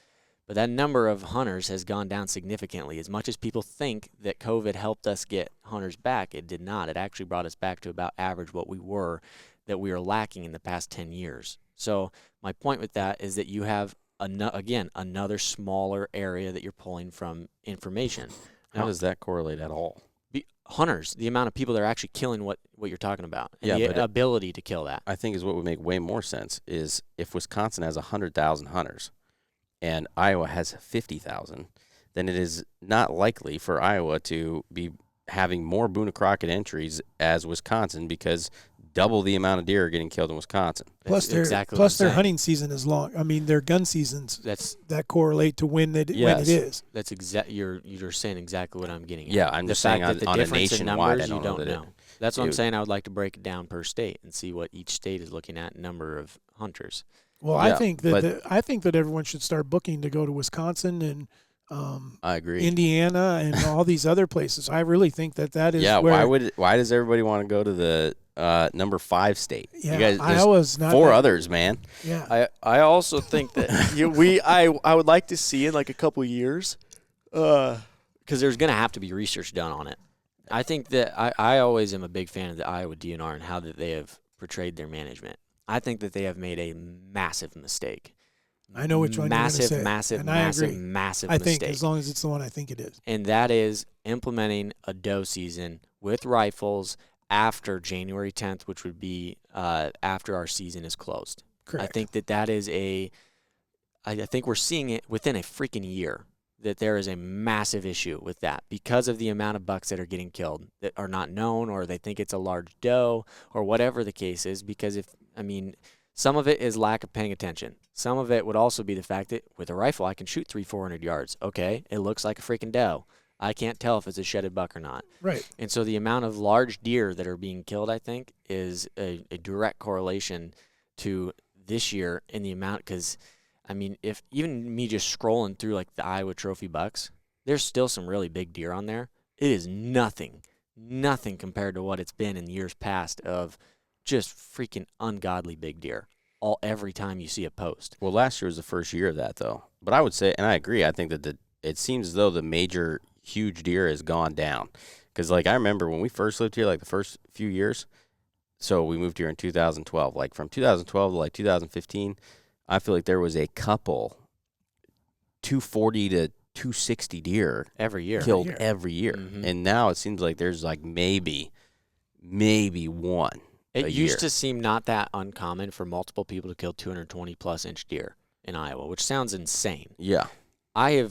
But that number of hunters has gone down significantly. As much as people think that COVID helped us get hunters back, it did not. It actually brought us back to about average what we were lacking in the past 10 years. So my point with that is that you have, another smaller area that you're pulling from information. How does that correlate at all? Hunters, the amount of people that are actually killing what you're talking about, and Yeah, the but ability to kill that. I think is what would make way more sense is if Wisconsin has 100,000 hunters and Iowa has 50,000, then it is not likely for Iowa to be having more Boone and Crockett entries as Wisconsin, because double the amount of deer are getting killed in Wisconsin. Plus, their hunting season is long. I mean, their gun seasons that correlate to when it is. That's you're saying exactly what I'm getting at. Yeah, I'm just saying on a nationwide, I don't know. That's what I'm saying. I would like to break it down per state and see what each state is looking at number of hunters. Well, yeah, I think that everyone should start booking to go to Wisconsin and I agree. Indiana and all these other places. I really think that is why does everybody want to go to the number 5 state? Yeah, you guys, Iowa's not 4 others, man. Yeah, I also think that I would like to see in like a couple years, because there's going to have to be research done on it. I think that I always am a big fan of the Iowa DNR and how that they have portrayed their management. I think that they have made a massive mistake. I know which one you're gonna say. Massive, And I massive, agree. massive I mistake. think as long as it's the one I think it is. And that is implementing a doe season with rifles after January 10th, which would be after our season is closed. Correct. I think that is I think we're seeing it within a freaking year, that there is a massive issue with that because of the amount of bucks that are getting killed that are not known, or they think it's a large doe, or whatever the case is. Because some of it is lack of paying attention. Some of it would also be the fact that with a rifle I can shoot 300-400 yards. Okay, it looks like a freaking doe. I can't tell if it's a shedded buck or not. Right. And so the amount of large deer that are being killed, I think, is a direct correlation to this year in the amount. Because, if even me just scrolling through like the Iowa trophy bucks, there's still some really big deer on there. It is nothing compared to what it's been in years past of just freaking ungodly big deer every time you see a post. Well, last year was the first year of that, though. But I would say, and I agree, I think that it seems as though the major huge deer has gone down. Because, I remember when we first lived here, the first few years, so we moved here in 2012. From 2012 to, 2015, I feel like there was a couple 240 to 260 deer every year killed every year. Mm-hmm. And now it seems like there's, maybe one. It used to seem not that uncommon for multiple people to kill 220-plus inch deer in Iowa, which sounds insane. Yeah. I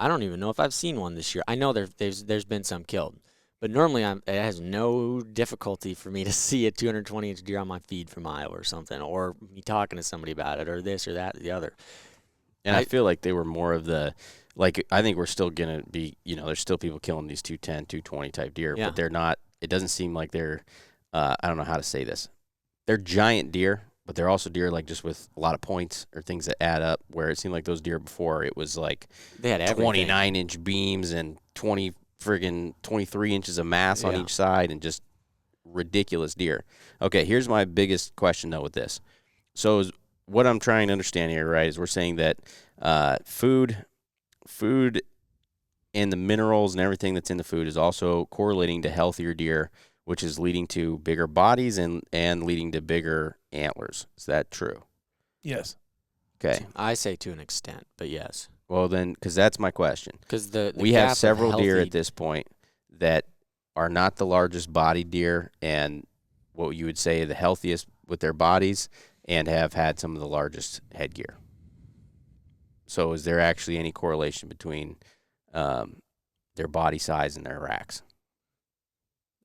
don't even know if I've seen one this year. I know there's been some killed, but normally it has no difficulty for me to see a 220-inch deer on my feed from Iowa or something, or me talking to somebody about it, or this or that or the other. And I feel like they were more of the, I think we're still going to be, there's still people killing these 210, 220 type deer, but they're not, it doesn't seem like they're, I don't know how to say this. They're giant deer, but they're also deer just with a lot of points or things that add up, where it seemed like those deer before, it was they had 29-inch beams and 23 inches of mass on each side and just ridiculous deer. Okay, here's my biggest question, though, with this. So what I'm trying to understand here, right, is we're saying that food and the minerals and everything that's in the food is also correlating to healthier deer, which is leading to bigger bodies and leading to bigger antlers. Is that true? Yes. Okay. I say to an extent, but yes. Well, then, because that's my question. Because we have several deer at this point that are not the largest bodied deer and what you would say the healthiest with their bodies and have had some of the largest headgear. So is there actually any correlation between their body size and their racks?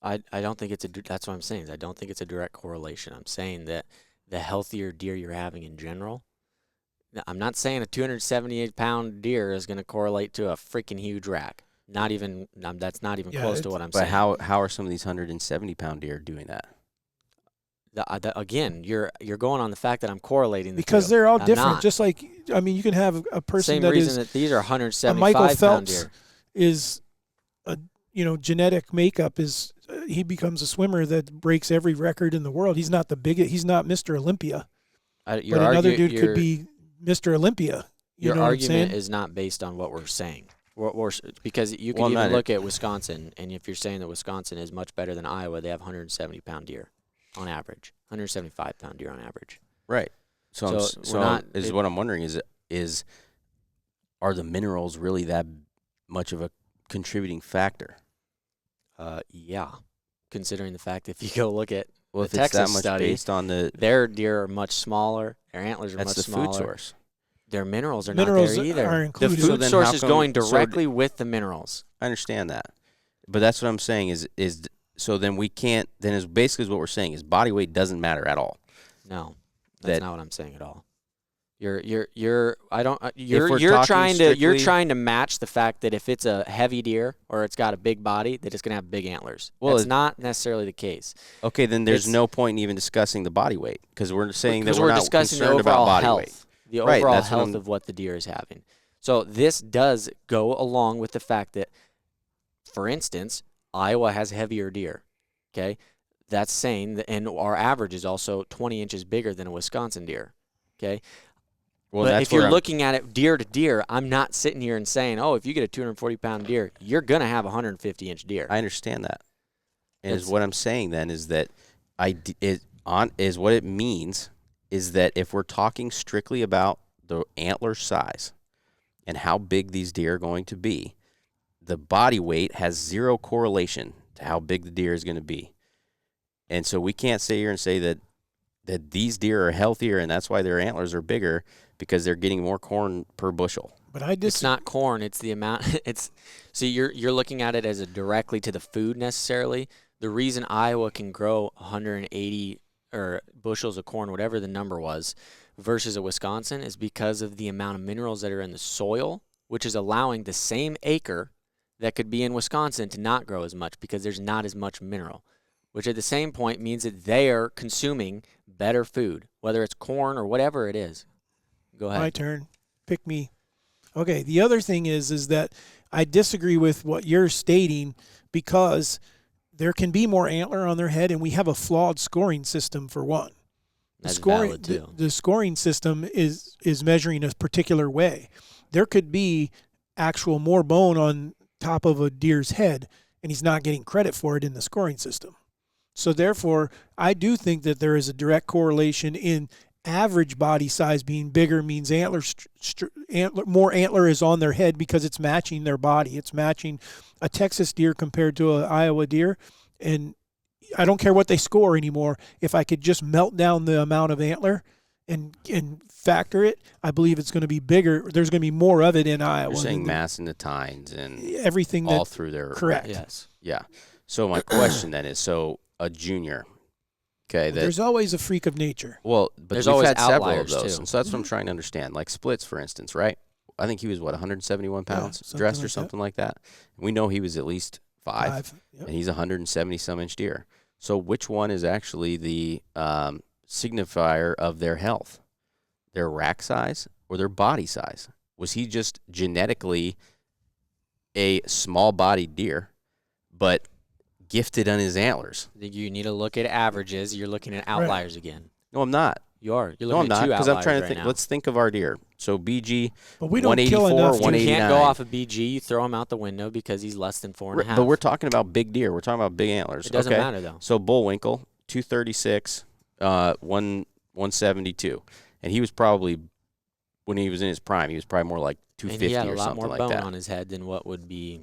I don't think that's what I'm saying. I don't think it's a direct correlation. I'm saying that the healthier deer you're having in general, I'm not saying a 278-pound deer is going to correlate to a freaking huge rack. Not even, that's not even close to what I'm saying. But how are some of these 170-pound deer doing that? Again, you're going on the fact that I'm correlating because they're all different. Just you can have a person same reason that these are 175-pound Michael Phelps deer. Is genetic makeup is he becomes a swimmer that breaks every record in the world. He's not the biggest. He's not Mr. Olympia. But another dude could be Mr. Olympia. Your argument is not based on what we're saying. Because you can even look at Wisconsin, and if you're saying that Wisconsin is much better than Iowa, they have 170-pound deer on average, 175-pound deer on average. Right. So what I'm wondering is are the minerals really that much of a contributing factor? Yeah, considering the fact that if you go look at if the Texas it's that much study, based on their deer are much smaller, their antlers are much smaller. That's the food source. Their minerals are not there either. Are included. The food source is going directly with the minerals. I understand that, but that's what I'm saying is so then we can't. Then is basically what we're saying is body weight doesn't matter at all. No, that's not what I'm saying at all. You're trying to match the fact that if it's a heavy deer or it's got a big body that it's going to have big antlers. Well, it's not necessarily the case. Okay, then there's no point in even discussing the body weight because we're saying that we're not discussing concerned the overall about body health, weight. the overall health of what the deer is having. So this does go along with the fact that, for instance, Iowa has heavier deer. Okay, that's saying that, and our average is also 20 inches bigger than a Wisconsin deer. Okay. Well, but if you're looking at it deer to deer, I'm not sitting here and saying, oh, if you get a 240-pound deer, you're going to have a 150-inch deer. I understand that. And what I'm saying then is that what it means is that if we're talking strictly about the antler size and how big these deer are going to be, the body weight has zero correlation to how big the deer is going to be. And so we can't sit here and say that these deer are healthier and that's why their antlers are bigger because they're getting more corn per bushel. But I just It's not corn. It's the amount. So you're looking at it as a directly to the food necessarily. The reason Iowa can grow 180 or bushels of corn, whatever the number was, versus a Wisconsin is because of the amount of minerals that are in the soil, which is allowing the same acre that could be in Wisconsin to not grow as much because there's not as much mineral, which at the same point means that they are consuming better food, whether it's corn or whatever it is. Go ahead. My turn. Pick me. Okay, the other thing is that I disagree with what you're stating because there can be more antler on their head, and we have a flawed scoring system for one. That's valid too. The scoring system is measuring a particular way. There could be actual more bone on top of a deer's head, and he's not getting credit for it in the scoring system. So therefore, I do think that there is a direct correlation in average body size being bigger means more antler is on their head because it's matching their body. It's matching a Texas deer compared to an Iowa deer. And I don't care what they score anymore. If I could just melt down the amount of antler and factor it, I believe it's going to be bigger. There's going to be more of it in Iowa. You're saying mass in the tines and everything all through their correct. Yes. Yeah. So my question then is, so a junior, okay, there's always a freak of nature. Well, but There's we've always had several of outliers, those, too. and so that's what I'm trying to understand. Like Splits, for instance, right? I think he was 171 pounds something dressed like or something like that. We know he was at least five. Yep. And he's 170 some inch deer. So which one is actually the signifier of their health? Their rack size or their body size? Was he just genetically a small-bodied deer, but gifted on his antlers? You need to look at averages. You're looking at outliers again. No, I'm not. You are. You're No, I'm looking not, at two because outliers I'm trying to right think. now. Let's think of our deer. So BG, But we don't kill 184, enough. You 189. can't go off of BG. You throw him out the window because he's less than 4.5. But we're talking about big deer. We're talking about big antlers. It doesn't okay. matter though. So Bullwinkle, 236, 172, and he was probably, when he was in his prime, he was probably more like And 250 he had a or lot something more like bone that. on his head than what would be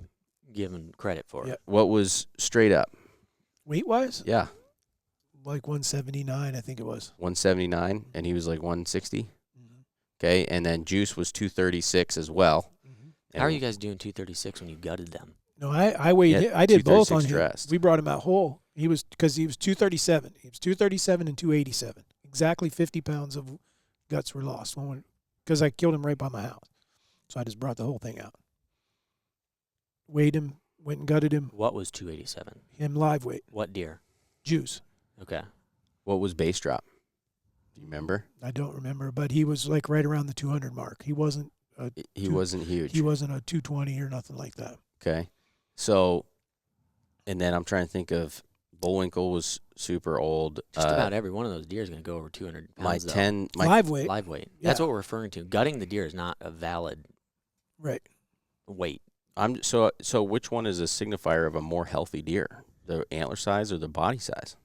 given credit for. Yeah. What was straight up? Weight-wise, Yeah, like 179, I think it was. 179, and he was like 160. Mm-hmm. Okay, and then Juice was 236 as well. How are you guys doing 236 when you gutted them? No, I weighed. Yeah, I did both on 236 him. dressed. We brought him out whole. He was 237. He was 237 and 287. Exactly 50 pounds of guts were lost because I killed him right by my house. So I just brought the whole thing out. Weighed him, went and gutted him. What was 287? Him live weight, What deer? juice. Okay. What was base drop? Do you remember? I don't remember, but he was like right around the 200 mark. He wasn't. He wasn't huge. He wasn't a 220 or nothing like that. Okay. So, and then I'm trying to think of Bullwinkle was super old. Just about every one of those deer is going to go over 200 pounds. My Live weight. Live weight. That's Yeah. what we're referring to. Gutting the deer is not a valid Right. weight. so which one is a signifier of a more healthy deer? The antler size or the body size?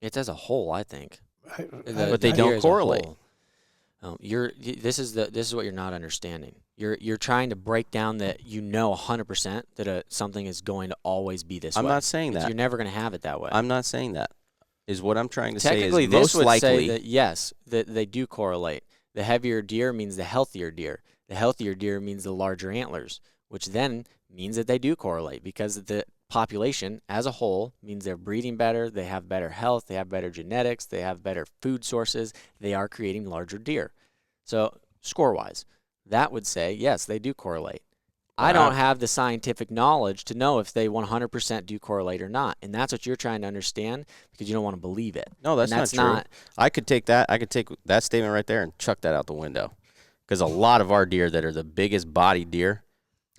It's as a whole, I think. But they deer don't as a correlate. whole. This is what you're not understanding. You're trying to break down that 100% that something is going to always be this way. I'm not saying that. You're never going to have it that way. I'm not saying that. Is what I'm trying to say Technically, is this most would likely. say that yes, that they do correlate. The heavier deer means the healthier deer. The healthier deer means the larger antlers, which then means that they do correlate because the population as a whole means they're breeding better, they have better health, they have better genetics, they have better food sources, they are creating larger deer. So score-wise, that would say, yes, they do correlate. I don't have the scientific knowledge to know if they 100% do correlate or not, and that's what you're trying to understand because you don't want to believe it. No, that's, And that's not true. not- I could take that statement right there and chuck that out the window. Because a lot of our deer that are the biggest body deer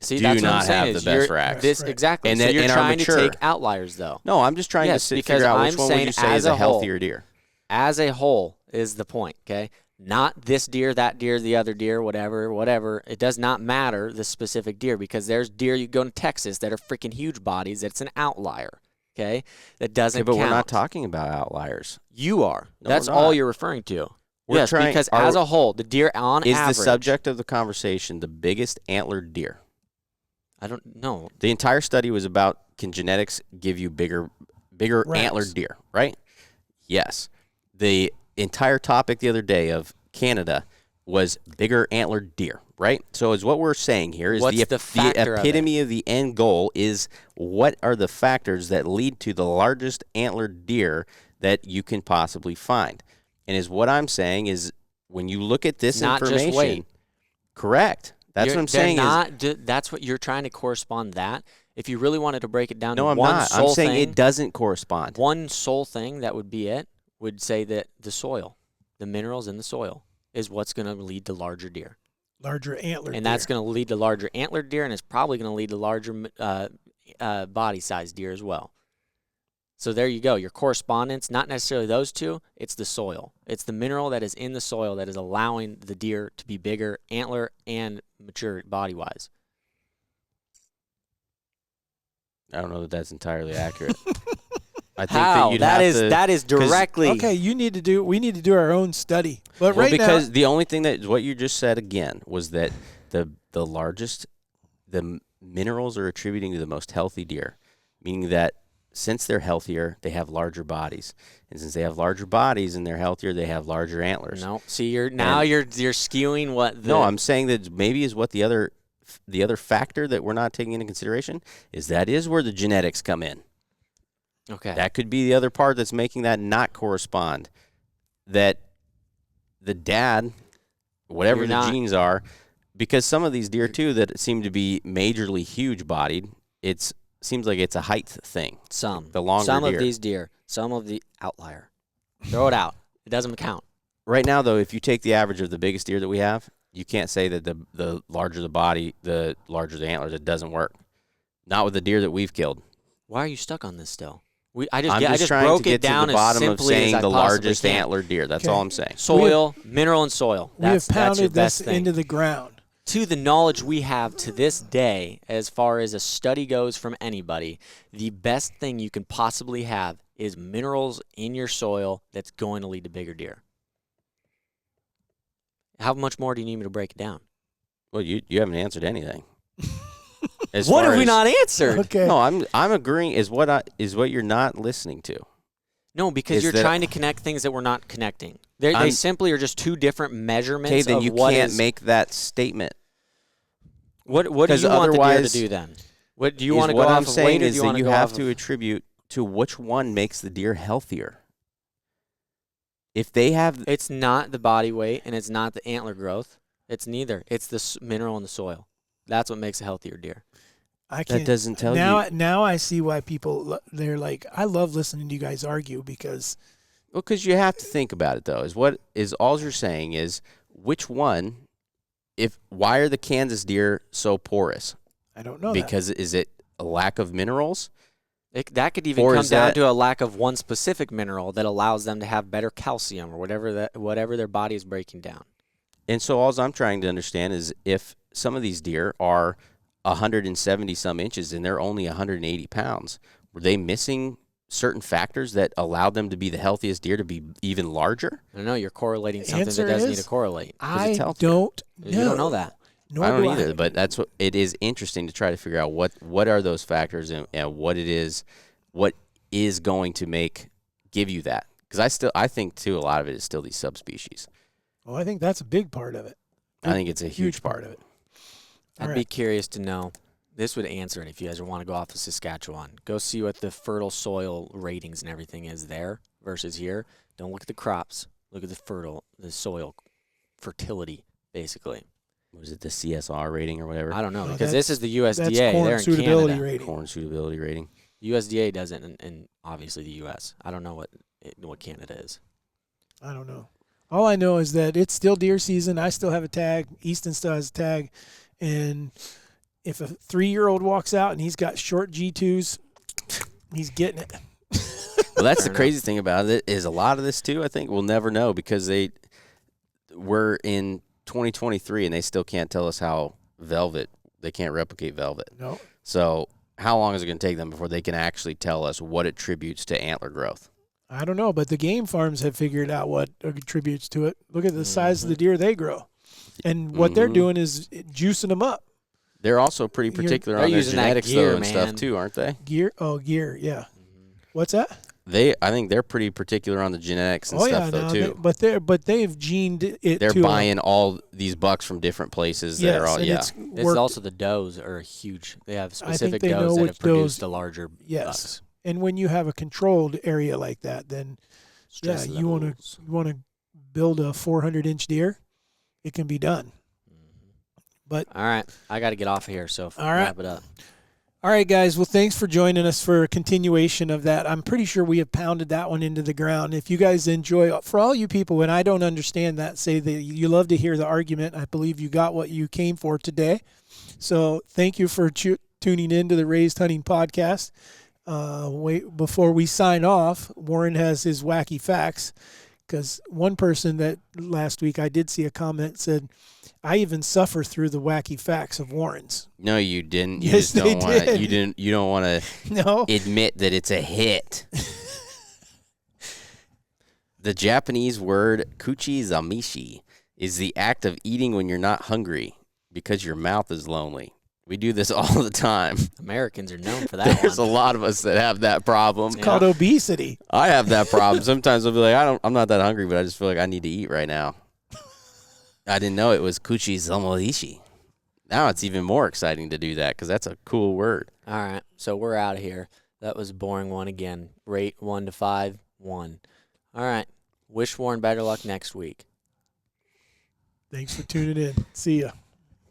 See, do that's what I'm not saying have is the best you're- racks. This Right. exactly. And so that- you're and are trying to mature. take outliers, though. No, I'm just trying Yes, to because figure out which I'm one would saying you say as is a a whole. healthier deer. As a whole is the point, okay? Not this deer, that deer, the other deer, whatever. It does not matter the specific deer because there's deer you go in Texas that are freaking huge bodies. That's an outlier, okay? That doesn't Okay, but count. we're not talking about outliers. You are. No, That's we're all not. you're referring to. Yes, because as a whole, the deer on average is the subject of the conversation the biggest antlered deer. I don't know. The entire study was about, can genetics give you bigger antlered deer, right? Yes. The entire topic the other day of Canada was bigger antlered deer, right? So is what we're saying here is What's the factor epitome of the end goal is what are the factors that lead to the largest antlered deer that you can possibly find. And is what I'm saying is when you look at this not information, just weight. Correct. That's what I'm saying. That's what you're trying to correspond that. If you really wanted to break it down No, to I'm one not. sole I'm saying thing, it doesn't correspond. one sole thing that would be it, would say that the soil, the minerals in the soil, is what's going to lead to larger deer. Larger antler deer. And that's going to lead to larger antlered deer, and it's probably going to lead to larger body size deer as well. So there you go. Your correspondence, not necessarily those two, it's the soil. It's the mineral that is in the soil that is allowing the deer to be bigger, antler, and mature body-wise. I don't know that that's entirely accurate. I think How? that That is directly. Okay, we need to do our own study. But well, right because now, the only thing that what you just said again was that the minerals are attributing to the most healthy deer, meaning that since they're healthier, they have larger bodies, and since they have larger bodies and they're healthier, they have larger antlers. No, see, you're skewing what the. No, I'm saying that maybe is what the other factor that we're not taking into consideration is that is where the genetics come in. Okay. That could be the other part that's making that not correspond. That the dad, whatever the genes are, because some of these deer too that seem to be majorly huge bodied, seems like it's a height thing. The longer some deer. of these deer, some of the outlier. Throw it out. It doesn't count. Right now, though, if you take the average of the biggest deer that we have, you can't say that the larger the body, the larger the antlers. It doesn't work. Not with the deer that we've killed. Why are you stuck on this still? I just broke it down to the bottom of saying the largest antlered deer. That's all I'm saying. Soil, mineral, and soil. We have pounded that's this into the ground. To the knowledge we have to this day, as far as a study goes from anybody, the best thing you can possibly have is minerals in your soil that's going to lead to bigger deer. How much more do you need me to break it down? Well, you haven't answered anything. What have we not answered? Okay. No, I'm agreeing is what you're not listening to. No, because you're trying to connect things that we're not connecting. They simply are just two different measurements. Okay, then of you can't make that statement. What do you want the deer to do then? What do you want to go off of weight, or do you want to go off of? You have to attribute to which one makes the deer healthier. If they have, it's not the body weight and it's not the antler growth. It's neither. It's the mineral in the soil. That's what makes a healthier deer. That doesn't tell you. you. Now I see why people, they're like, I love listening to you guys argue because. Well, because you have to think about it, though, all you're saying is which one, why are the Kansas deer so porous? I don't know because is it a lack of minerals? That could even come down to a lack of one specific mineral that allows them to have better calcium or whatever their body is breaking down. And so all I'm trying to understand is if some of these deer are 170 some inches and they're only 180 pounds, were they missing certain factors that allowed them to be the healthiest deer to be even larger? I don't know. You're correlating something that doesn't need to correlate. I don't know. You don't know that. I don't either, but that's what it is interesting to try to figure out what are those factors and what is going to give you that. Because I think too a lot of it is still these subspecies. Well, I think that's a big part of it. I think it's a huge part of it. I'd be curious to know. This would answer it if you guys want to go off of Saskatchewan. Go see what the fertile soil ratings and everything is there versus here. Don't look at the crops. Look at the soil fertility, basically. Was it the CSR rating or whatever? I don't know, because this is the USDA. That's corn They're in suitability Canada. rating. Corn suitability rating. USDA doesn't, and obviously the US. I don't know what Canada is. I don't know. All I know is that it's still deer season. I still have a tag. Easton still has a tag. And if a 3-year-old walks out and he's got short G2s, he's getting it. Well, that's the crazy thing about it is a lot of this too, I think we'll never know because we're in 2023 and they still can't tell us how they can't replicate velvet. No. So how long is it going to take them before they can actually tell us what attributes to antler growth? I don't know, but the game farms have figured out what attributes to it. Look at the size of the deer they grow. And what they're doing is juicing them up. They're also pretty particular on their using that genetics gear, though and stuff man. too, aren't they? Gear, yeah. What's that? I think they're pretty particular on the genetics and stuff though too. But they've gened it. They're to buying all these bucks from different places that are all and yeah. It's also the does are huge. They have specific they know does that which have produced does- the larger bucks. And when you have a controlled area like that, then Stress you want levels. to build a 400-inch deer, it can be done. But All right, I got to get off of here, so All right. wrap it up. all right, guys. Well, thanks for joining us for a continuation of that. I'm pretty sure we have pounded that one into the ground. If you guys enjoy, for all you people, when I don't understand that, say that you love to hear the argument. I believe you got what you came for today. So thank you for tuning in to the Raised Hunting Podcast. Before we sign off, Warren has his wacky facts, because one person that last week I did see a comment said, I even suffer through the wacky facts of Warren's. No, you didn't. You Yes, just don't they want to. did. You don't want to No. admit that it's a hit. The Japanese word kuchi zamishi is the act of eating when you're not hungry because your mouth is lonely. We do this all the time. Americans are known for that There's one. a lot of us that have that problem. Yeah. Called obesity. I have that problem. Sometimes I'll be like, I'm not that hungry, but I just feel like I need to eat right now. I didn't know it was kuchi zamishi. Now it's even more exciting to do that because that's a cool word. All right, so we're out of here. That was a boring one again. Rate 1 to 5, 1. All right, wish Warren better luck next week. Thanks for tuning in. See ya.